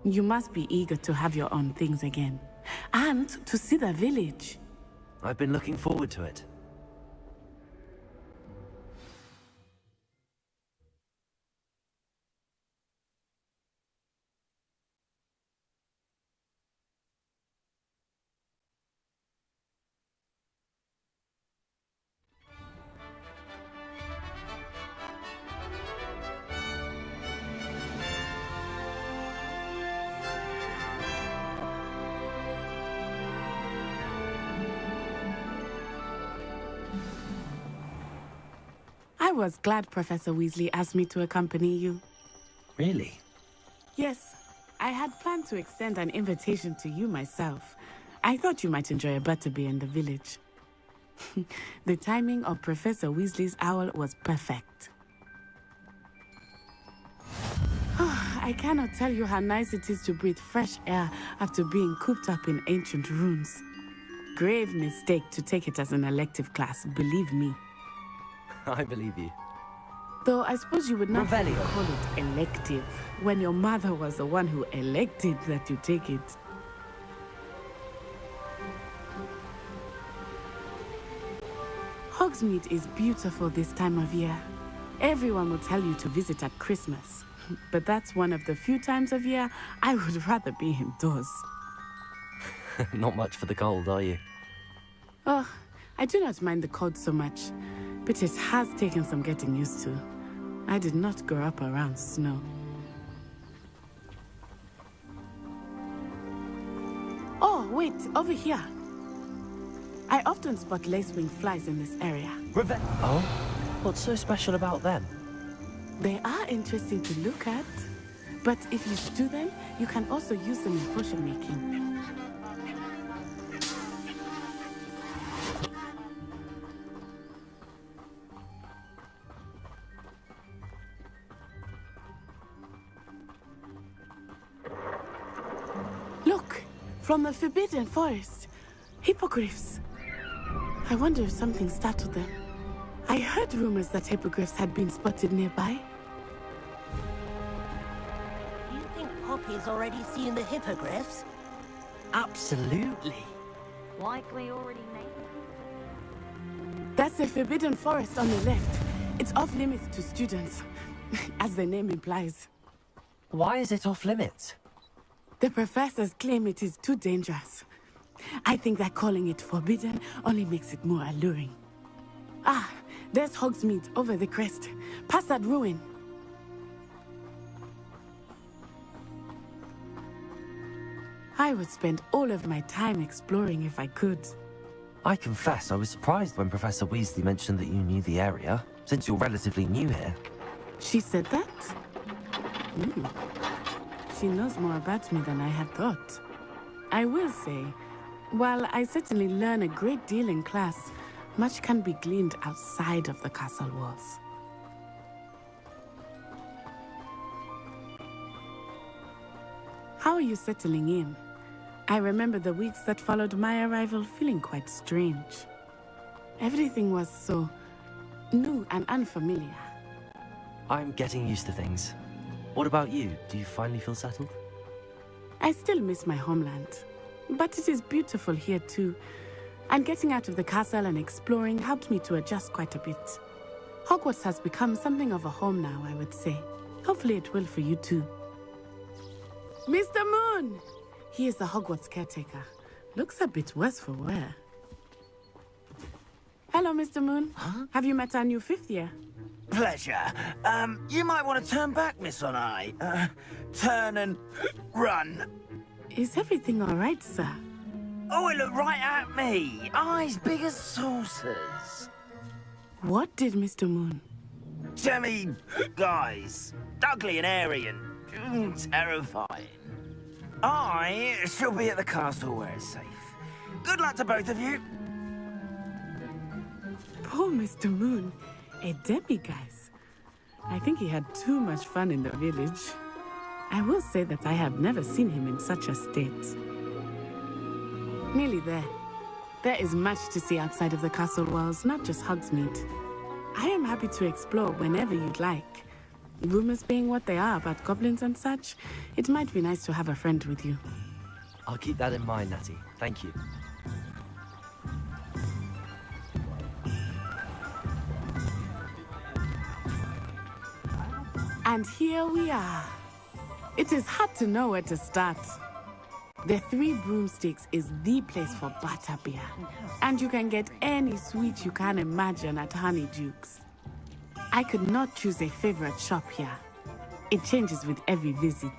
You must be eager to have your own things again. And to see the village. I've been looking forward to it. I was glad Professor Weasley asked me to accompany you. Really? Yes, I had planned to extend an invitation to you myself. I thought you might enjoy a butterbeer in the village. The timing of Professor Weasley's owl was perfect. I cannot tell you how nice it is to breathe fresh air after being cooped up in ancient ruins. Grave mistake to take it as an elective class, believe me. I believe you. Though I suppose you would not really Revelio. call it elective when your mother was the one who elected that you take it. Hogsmeade is beautiful this time of year. Everyone will tell you to visit at Christmas. But that's one of the few times of year I would rather be indoors. Not much for the cold, are you? Oh, I do not mind the cold so much, but it has taken some getting used to. I did not grow up around snow. Oh, wait, over here. I often spot lacewing flies in this area. Oh? What's so special about them? They are interesting to look at, but if you stew them, you can also use them in potion making. Look, from the Forbidden Forest, hippogriffs. I wonder if something startled them. I heard rumors that hippogriffs had been spotted nearby. Do you think Poppy's already seen the hippogriffs? Absolutely. Like we already named. That's the Forbidden Forest on the left. It's off limits to students, as the name implies. Why is it off limits? The professors claim it is too dangerous. I think that calling it forbidden only makes it more alluring. Ah, there's Hogsmeade over the crest. Past that ruin. I would spend all of my time exploring if I could. I confess I was surprised when Professor Weasley mentioned that you knew the area, since you're relatively new here. She said that? She knows more about me than I had thought. I will say, while I certainly learn a great deal in class, much can be gleaned outside of the castle walls. How are you settling in? I remember the weeks that followed my arrival feeling quite strange. Everything was so new and unfamiliar. I'm getting used to things. What about you? Do you finally feel settled? I still miss my homeland, but it is beautiful here too. And getting out of the castle and exploring helped me to adjust quite a bit. Hogwarts has become something of a home now, I would say. Hopefully it will for you too. Mr. Moon! He is the Hogwarts caretaker. Looks a bit worse for wear. Hello, Mr. Moon. Huh? Have you met our new 5th year? Pleasure. You might want to turn back, Miss Onai. Turn and run. Is everything all right, sir? Oh, it looked right at me. Eyes big as saucers. What did Mr. Moon? Jemmy guys. Ugly and airy and terrifying. I shall be at the castle where it's safe. Good luck to both of you. Poor Mr. Moon. A demiguise. I think he had too much fun in the village. I will say that I have never seen him in such a state. Nearly there. There is much to see outside of the castle walls, not just Hogsmeade. I am happy to explore whenever you'd like. Rumors being what they are about goblins and such, it might be nice to have a friend with you. I'll keep that in mind, Natty. Thank you. And here we are. It is hard to know where to start. The Three Broomsticks is the place for butterbeer. And you can get any sweet you can imagine at Honeyduke's. I could not choose a favorite shop here. It changes with every visit.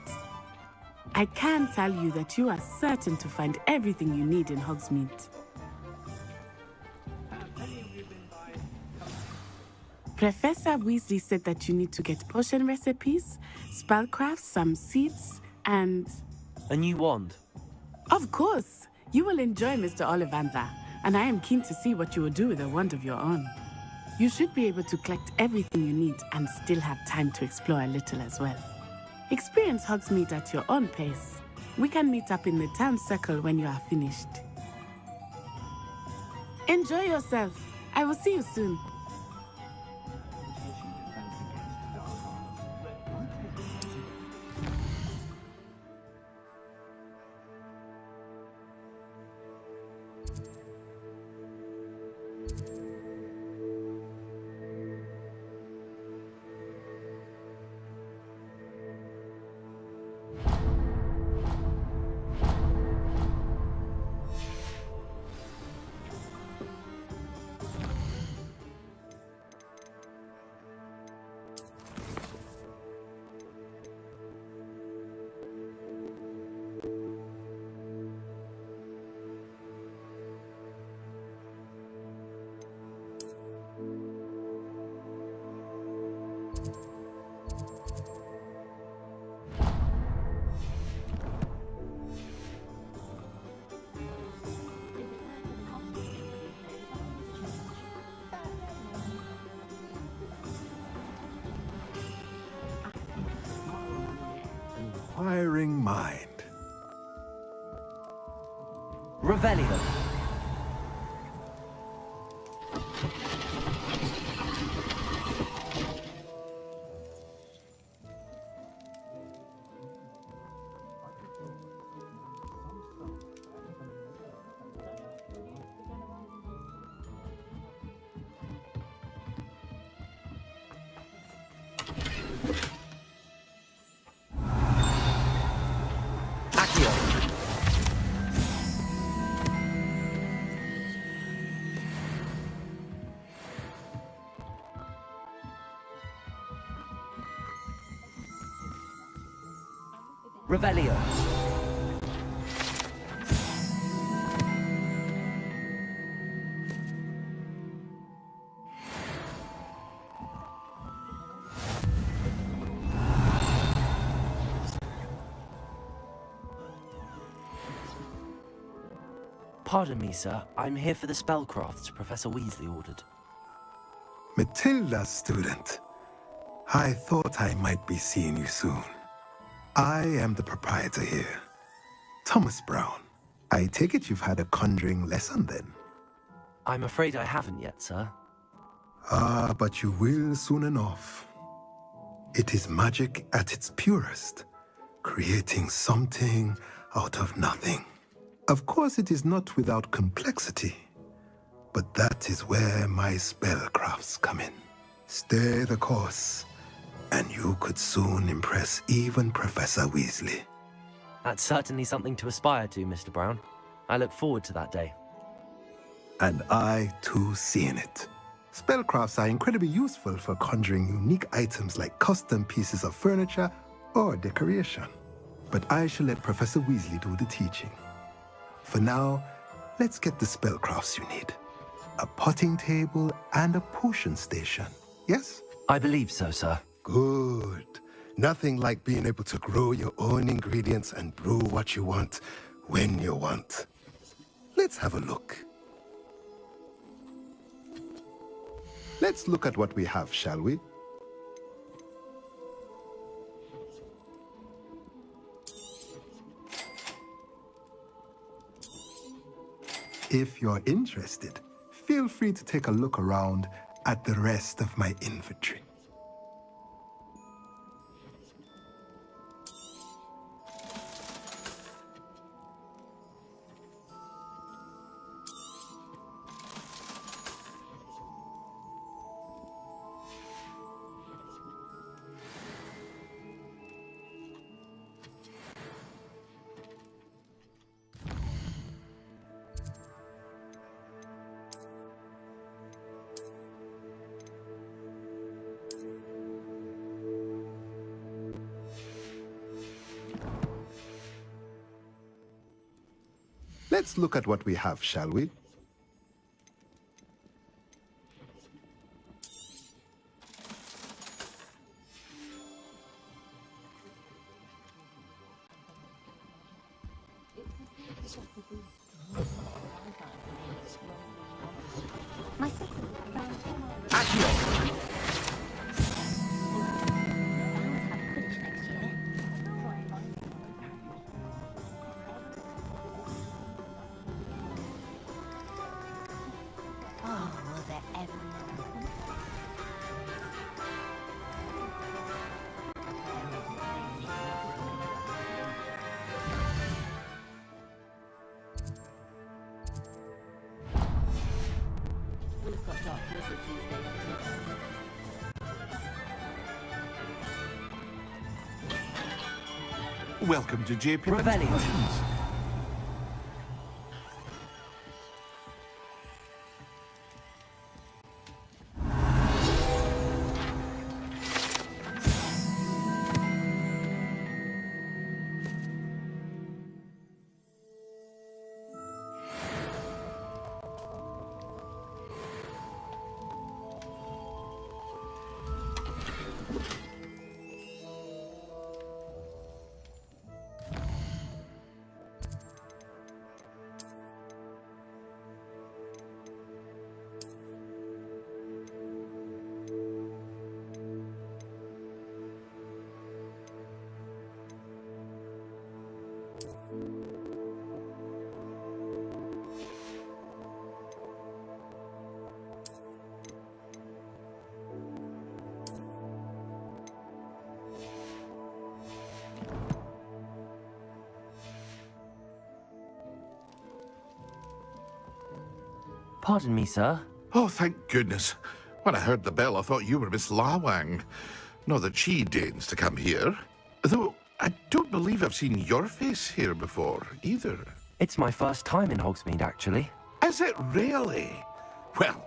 I can tell you that you are certain to find everything you need in Hogsmeade. Professor Weasley said that you need to get potion recipes, spellcrafts, some seeds, and... A new wand? Of course! You will enjoy Mr. Ollivander, and I am keen to see what you will do with a wand of your own. You should be able to collect everything you need and still have time to explore a little as well. Experience Hogsmeade at your own pace. We can meet up in the town circle when you are finished. Enjoy yourself. I will see you soon. Inquiring mind. Revelio. Revelio. Pardon me, sir. I'm here for the spellcrafts Professor Weasley ordered. Matilda, student. I thought I might be seeing you soon. I am the proprietor here. Thomas Brown. I take it you've had a conjuring lesson then? I'm afraid I haven't yet, sir. Ah, but you will soon enough. It is magic at its purest, creating something out of nothing. Of course, it is not without complexity, but that is where my spellcrafts come in. Stay the course, and you could soon impress even Professor Weasley. That's certainly something to aspire to, Mr. Brown. I look forward to that day. And I, too, see in it. Spellcrafts are incredibly useful for conjuring unique items like custom pieces of furniture or decoration. But I shall let Professor Weasley do the teaching. For now, let's get the spellcrafts you need. A potting table and a potion station, yes? I believe so, sir. Good. Nothing like being able to grow your own ingredients and brew what you want, when you want. Let's have a look. Let's look at what we have, shall we? If you're interested, feel free to take a look around at the rest of my inventory. Let's look at what we have, shall we? Welcome to J. Pippin's Revelio. Potions. Pardon me, sir. Oh, thank goodness. When I heard the bell, I thought you were Miss Lawang. Not that she deigns to come here. Though, I don't believe I've seen your face here before, either. It's my first time in Hogsmeade, actually. Is it really? Well,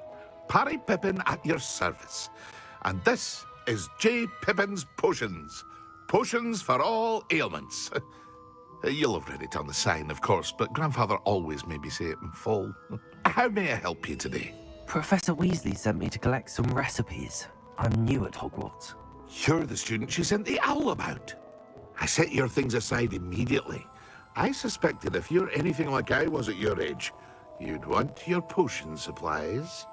Parry Pippin at your service. And this is J. Pippin's Potions. Potions for all ailments. You'll have read it on the sign, of course, but Grandfather always made me say it in full. How may I help you today? Professor Weasley sent me to collect some recipes. I'm new at Hogwarts. You're the student she sent the owl about. I set your things aside immediately. I suspected if you're anything like I was at your age, you'd want your potion supplies.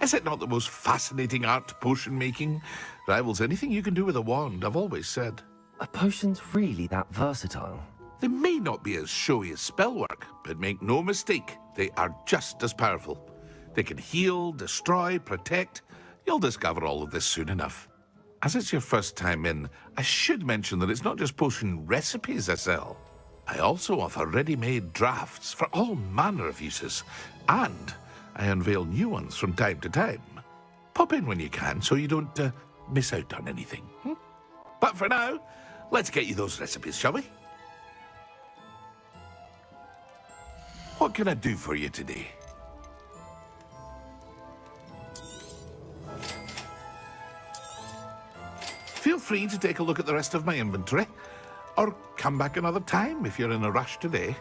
Is it not the most fascinating art, potion making? Rivals anything you can do with a wand, I've always said. Are potions really that versatile? They may not be as showy as spellwork, but make no mistake, they are just as powerful. They can heal, destroy, protect, You'll discover all of this soon enough. As it's your first time in, I should mention that it's not just potion recipes I sell. I also offer ready-made drafts for all manner of uses, and I unveil new ones from time to time. Pop in when you can so you don't miss out on anything. But for now, let's get you those recipes, shall we? What can I do for you today? Feel free to take a look at the rest of my inventory, or come back another time if you're in a rush today.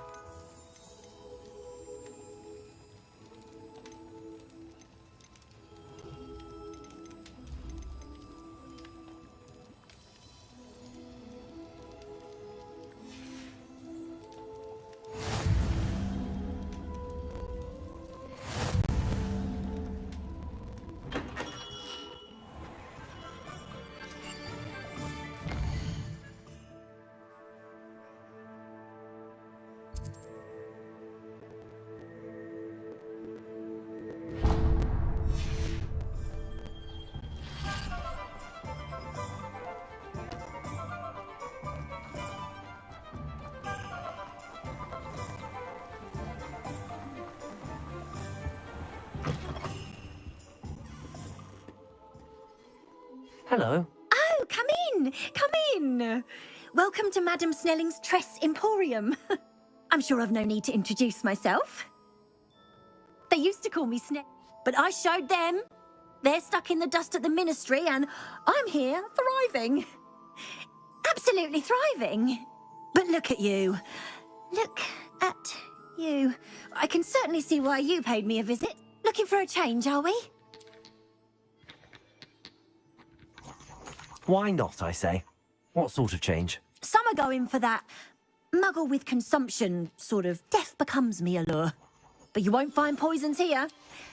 Hello. Oh, come in! Come in! Welcome to Madame Snelling's Tress Emporium. I'm sure I've no need to introduce myself. They used to call me Snell, but I showed them. They're stuck in the dust at the Ministry, and I'm here, thriving. Absolutely thriving. But look at you. Look at you. I can certainly see why you paid me a visit. Looking for a change, are we? Why not, I say? What sort of change? Some are going for that muggle with consumption, sort of death becomes me allure. But you won't find poisons here.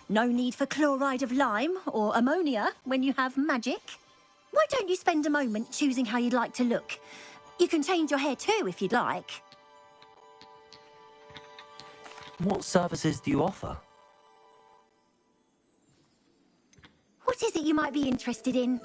No need for chloride of lime or ammonia when you have magic. Why don't you spend a moment choosing how you'd like to look? You can change your hair too if you'd like. What services do you offer? What is it you might be interested in?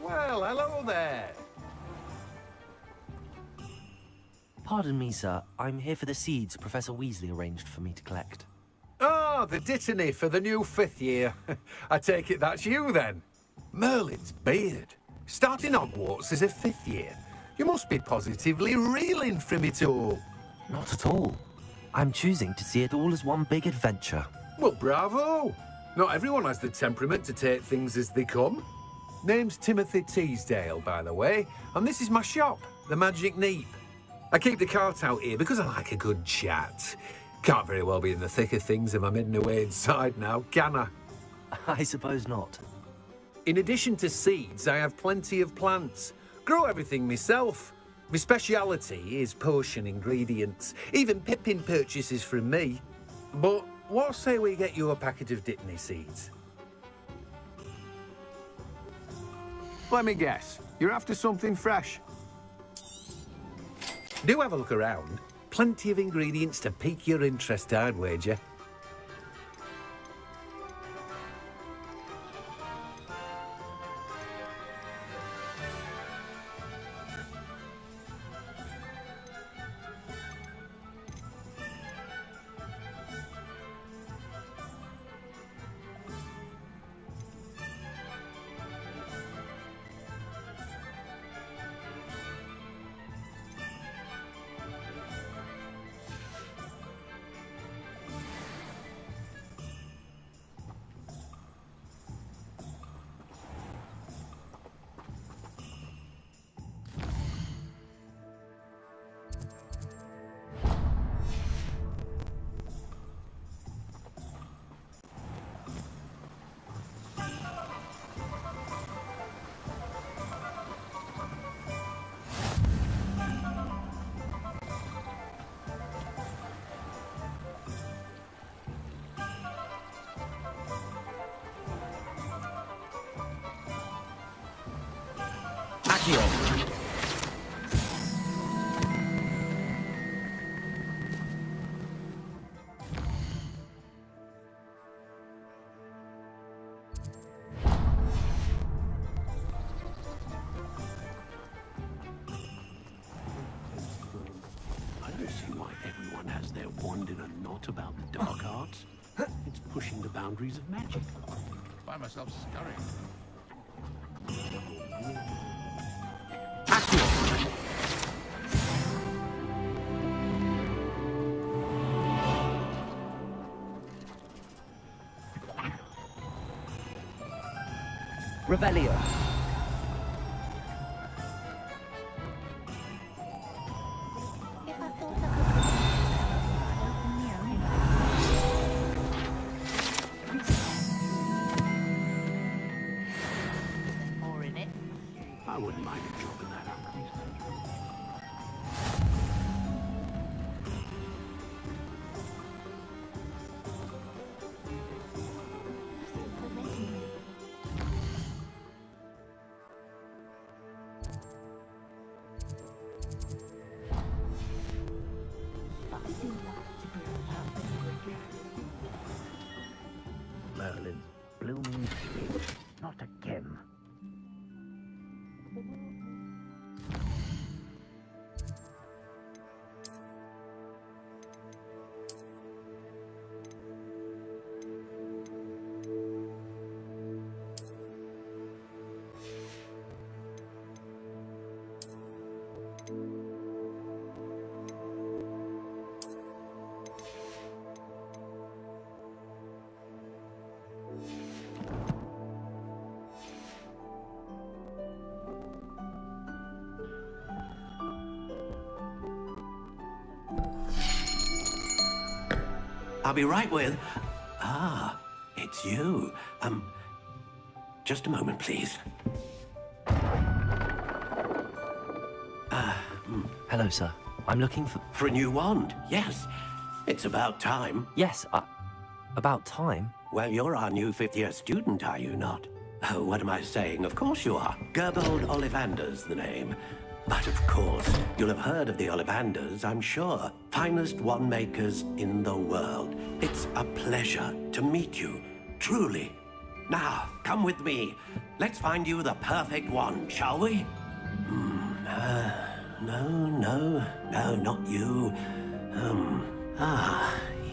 Well, hello there. Pardon me, sir. I'm here for the seeds Professor Weasley arranged for me to collect. Oh, the dittany for the new 5th year. I take it that's you, then. Merlin's beard. Starting Hogwarts as a 5th year. You must be positively reeling from it all. Not at all. I'm choosing to see it all as one big adventure. Well, bravo. Not everyone has the temperament to take things as they come. Name's Timothy Teasdale, by the way, and this is my shop, the Magic Neep. I keep the cart out here because I like a good chat. Can't very well be in the thick of things if I'm hidden away inside now, can I? I suppose not. In addition to seeds, I have plenty of plants. Grow everything myself. My speciality is potion ingredients. Even Pippin purchases from me. But what say we get you a packet of Dittany seeds? Let me guess. You're after something fresh. Do have a look around. Plenty of ingredients to pique your interest, I'd wager. I don't see why everyone has their wand in a knot about the dark arts. It's pushing the boundaries of magic. Find myself scurrying. Revelio. I wouldn't mind a job in that outcome. Merlin's blooming shit. Not again. I'll be right with... Ah, it's you. Just a moment, please. Hello, sir. I'm looking for... For a new wand, yes. It's about time. Yes, about time? Well, you're our new fifth-year student, are you not? Oh, what am I saying? Of course you are. Gerbold Ollivander's the name. But of course, you'll have heard of the Ollivanders, I'm sure. Finest wand makers in the world. It's a pleasure to meet you, truly. Now, come with me. Let's find you the perfect wand, shall we? No, not you.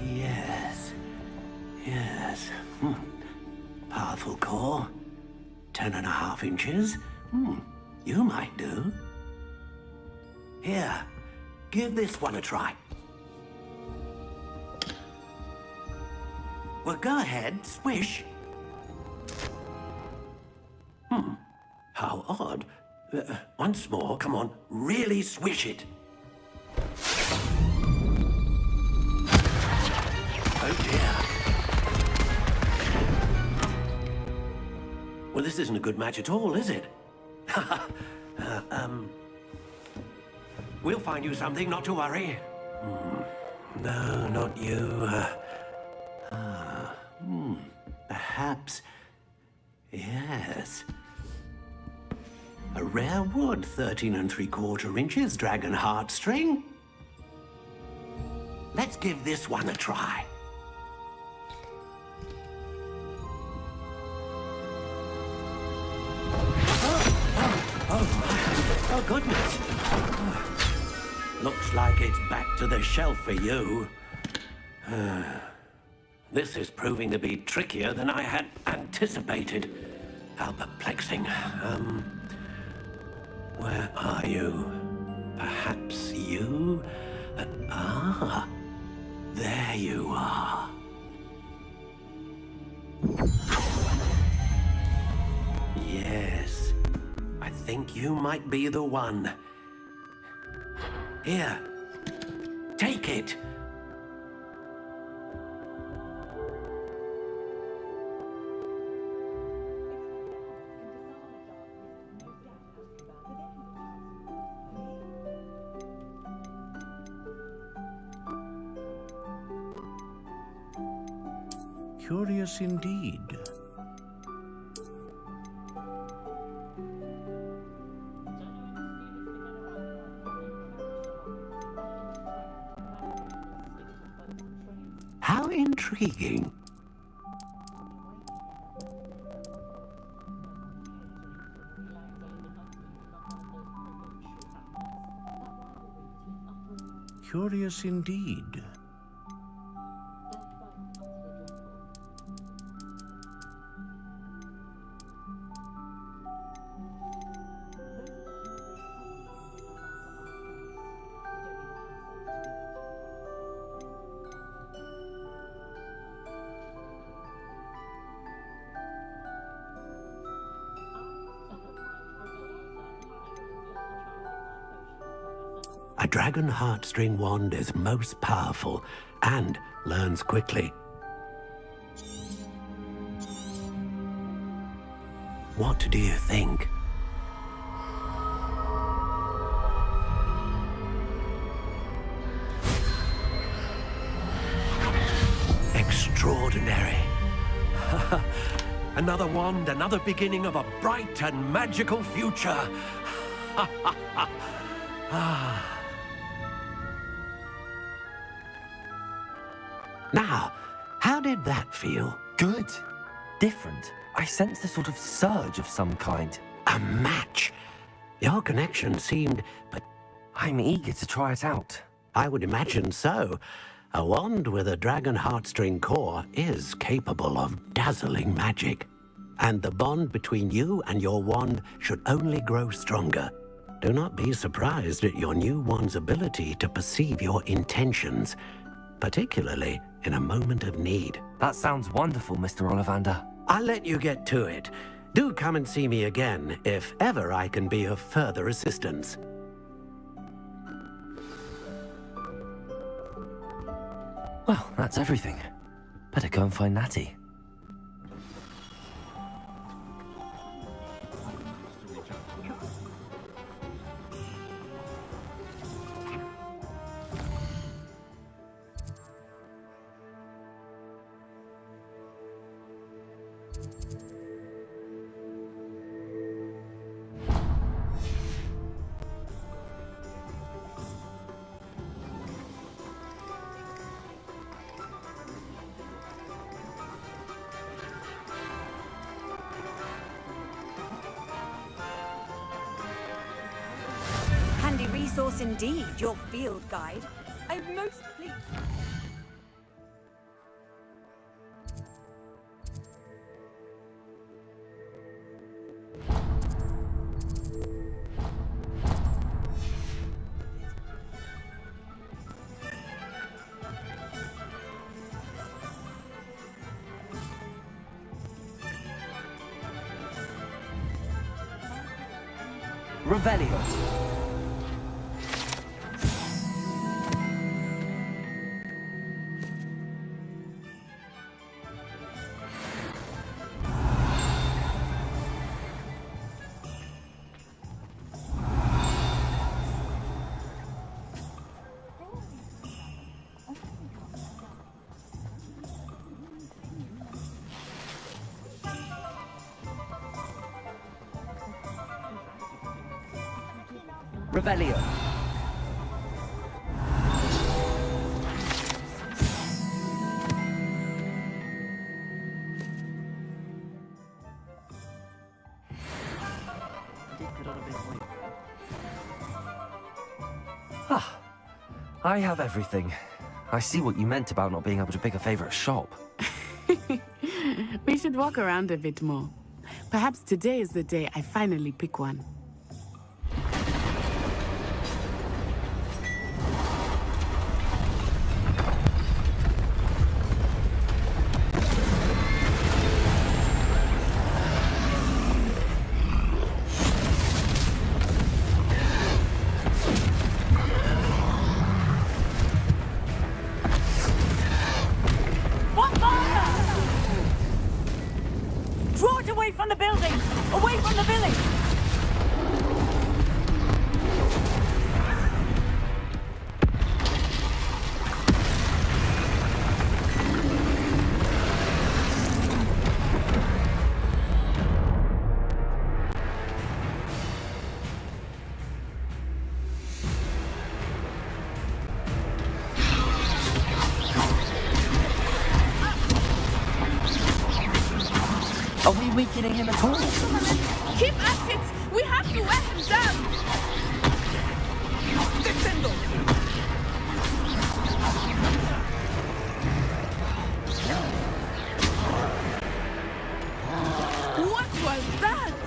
Yes. Powerful core. 10.5 inches. You might do. Here, give this one a try. Well, go ahead, swish. How odd. Once more, come on, really swish it. Oh dear. Well, this isn't a good match at all, is it? We'll find you something, not to worry. No, not you. Perhaps... Yes. A rare wood, 13 3/4 inches, dragon heartstring. Let's give this one a try. Oh, goodness. Looks like it's back to the shelf for you. This is proving to be trickier than I had anticipated. How perplexing. Where are you? Perhaps you? There you are. Yes. I think you might be the one. Here. Take it. Curious indeed. How intriguing. Curious indeed. A dragon heartstring wand is most powerful and learns quickly. What do you think? Extraordinary. Another wand, another beginning of a bright and magical future. Now, how did that feel? Good. Different. I sensed a sort of surge of some kind. A match? Your connection seemed... but I'm eager to try it out. I would imagine so. A wand with a dragon heartstring core is capable of dazzling magic. And the bond between you and your wand should only grow stronger. Do not be surprised at your new wand's ability to perceive your intentions, particularly in a moment of need. That sounds wonderful, Mr. Ollivander. I'll let you get to it. Do come and see me again if ever I can be of further assistance. Well, that's everything. Better go and find Natty. Handy resource indeed, your field guide. I'm most pleased. Revelio. Revelio. Ah, I have everything. I see what you meant about not being able to pick a favorite shop. We should walk around a bit more. Perhaps today is the day I finally pick one. Draw it away from the building! Away from the village! Are we weakening him at all? Keep at it! We have to wear him down! Descendo! What was that?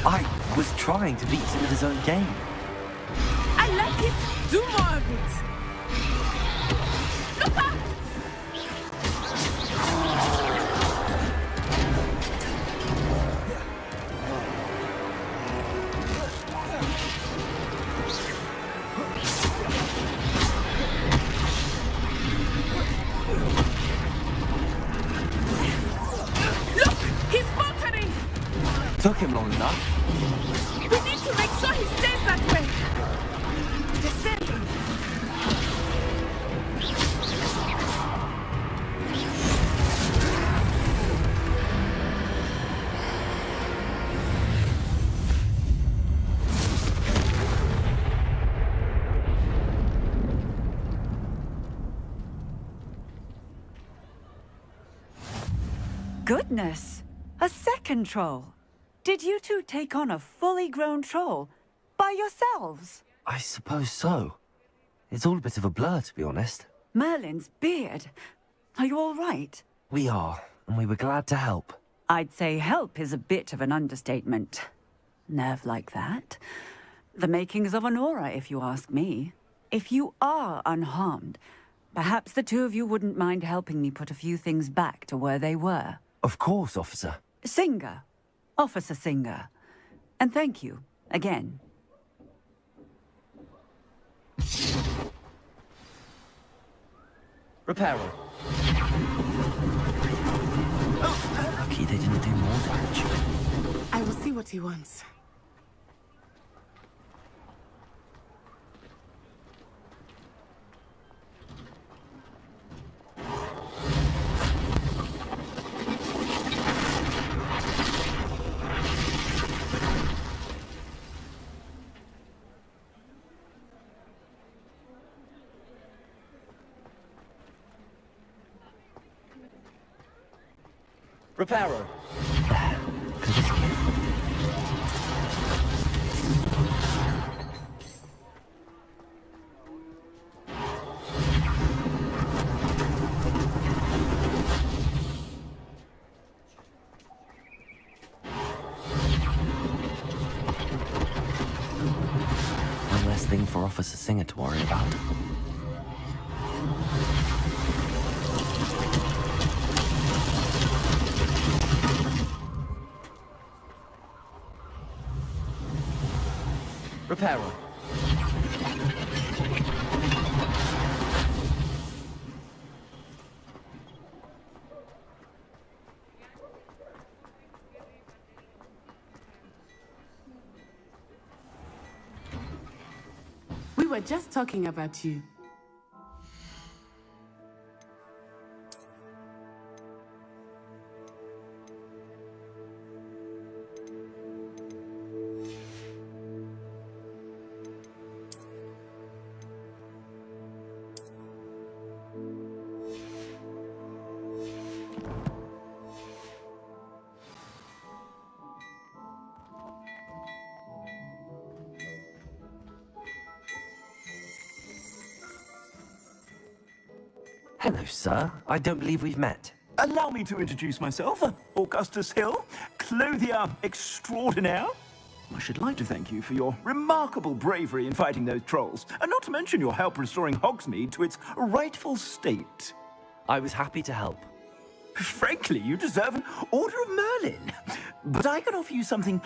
I was trying to beat him at his own game. I like it! Do more of it! Look out! Took him long enough. We need to make sure he stays that way. Descending. Goodness! A second troll! Did you two take on a fully grown troll? By yourselves? I suppose so. It's all a bit of a blur, to be honest. Merlin's beard. Are you all right? We are, and we were glad to help. I'd say help is a bit of an understatement. Nerve like that. The makings of an aura, if you ask me. If you are unharmed, perhaps the two of you wouldn't mind helping me put a few things back to where they were. Of course, officer. Singer. Officer Singer. And thank you, again. Reparo. Lucky they didn't do more damage. I will see what he wants. Reparo. One less thing for Officer Singer to worry about. Repairer. We were just talking about you. Hello, sir. I don't believe we've met. Allow me to introduce myself, Augustus Hill, clothier extraordinaire. I should like to thank you for your remarkable bravery in fighting those trolls, and not to mention your help restoring Hogsmeade to its rightful state. I was happy to help. Frankly, you deserve an Order of Merlin. But I can offer you something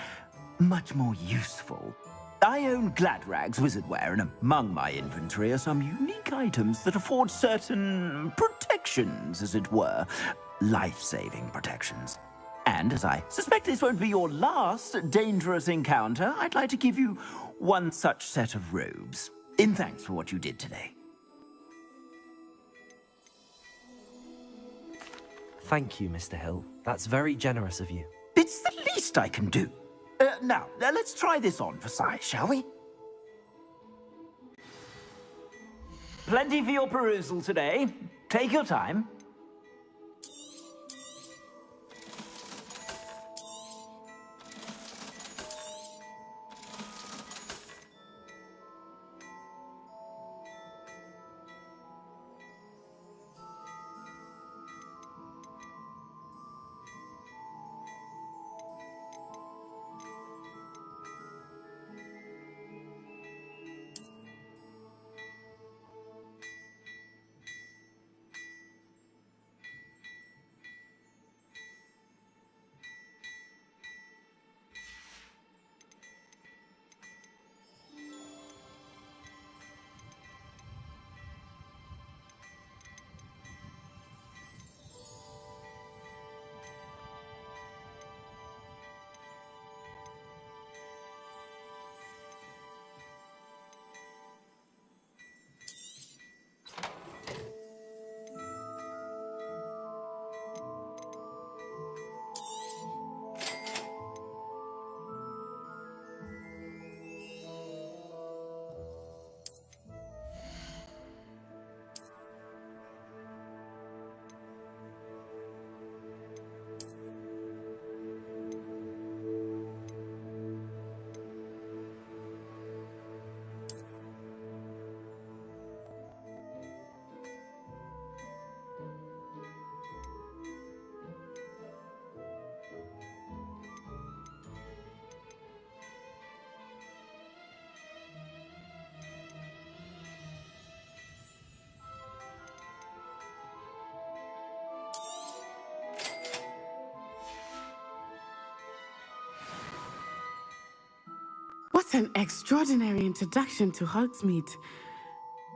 much more useful. I own Gladrag's wizardware, and among my inventory are some unique items that afford certain protections, as it were. Life-saving protections. And as I suspect this won't be your last dangerous encounter, I'd like to give you one such set of robes, in thanks for what you did today. Thank you, Mr. Hill. That's very generous of you. It's the least I can do. Now, let's try this on for size, shall we? Plenty for your perusal today. Take your time. What an extraordinary introduction to Hogsmeade.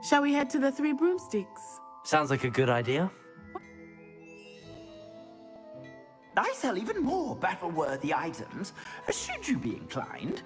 Shall we head to the Three Broomsticks? Sounds like a good idea. I sell even more battle-worthy items, should you be inclined.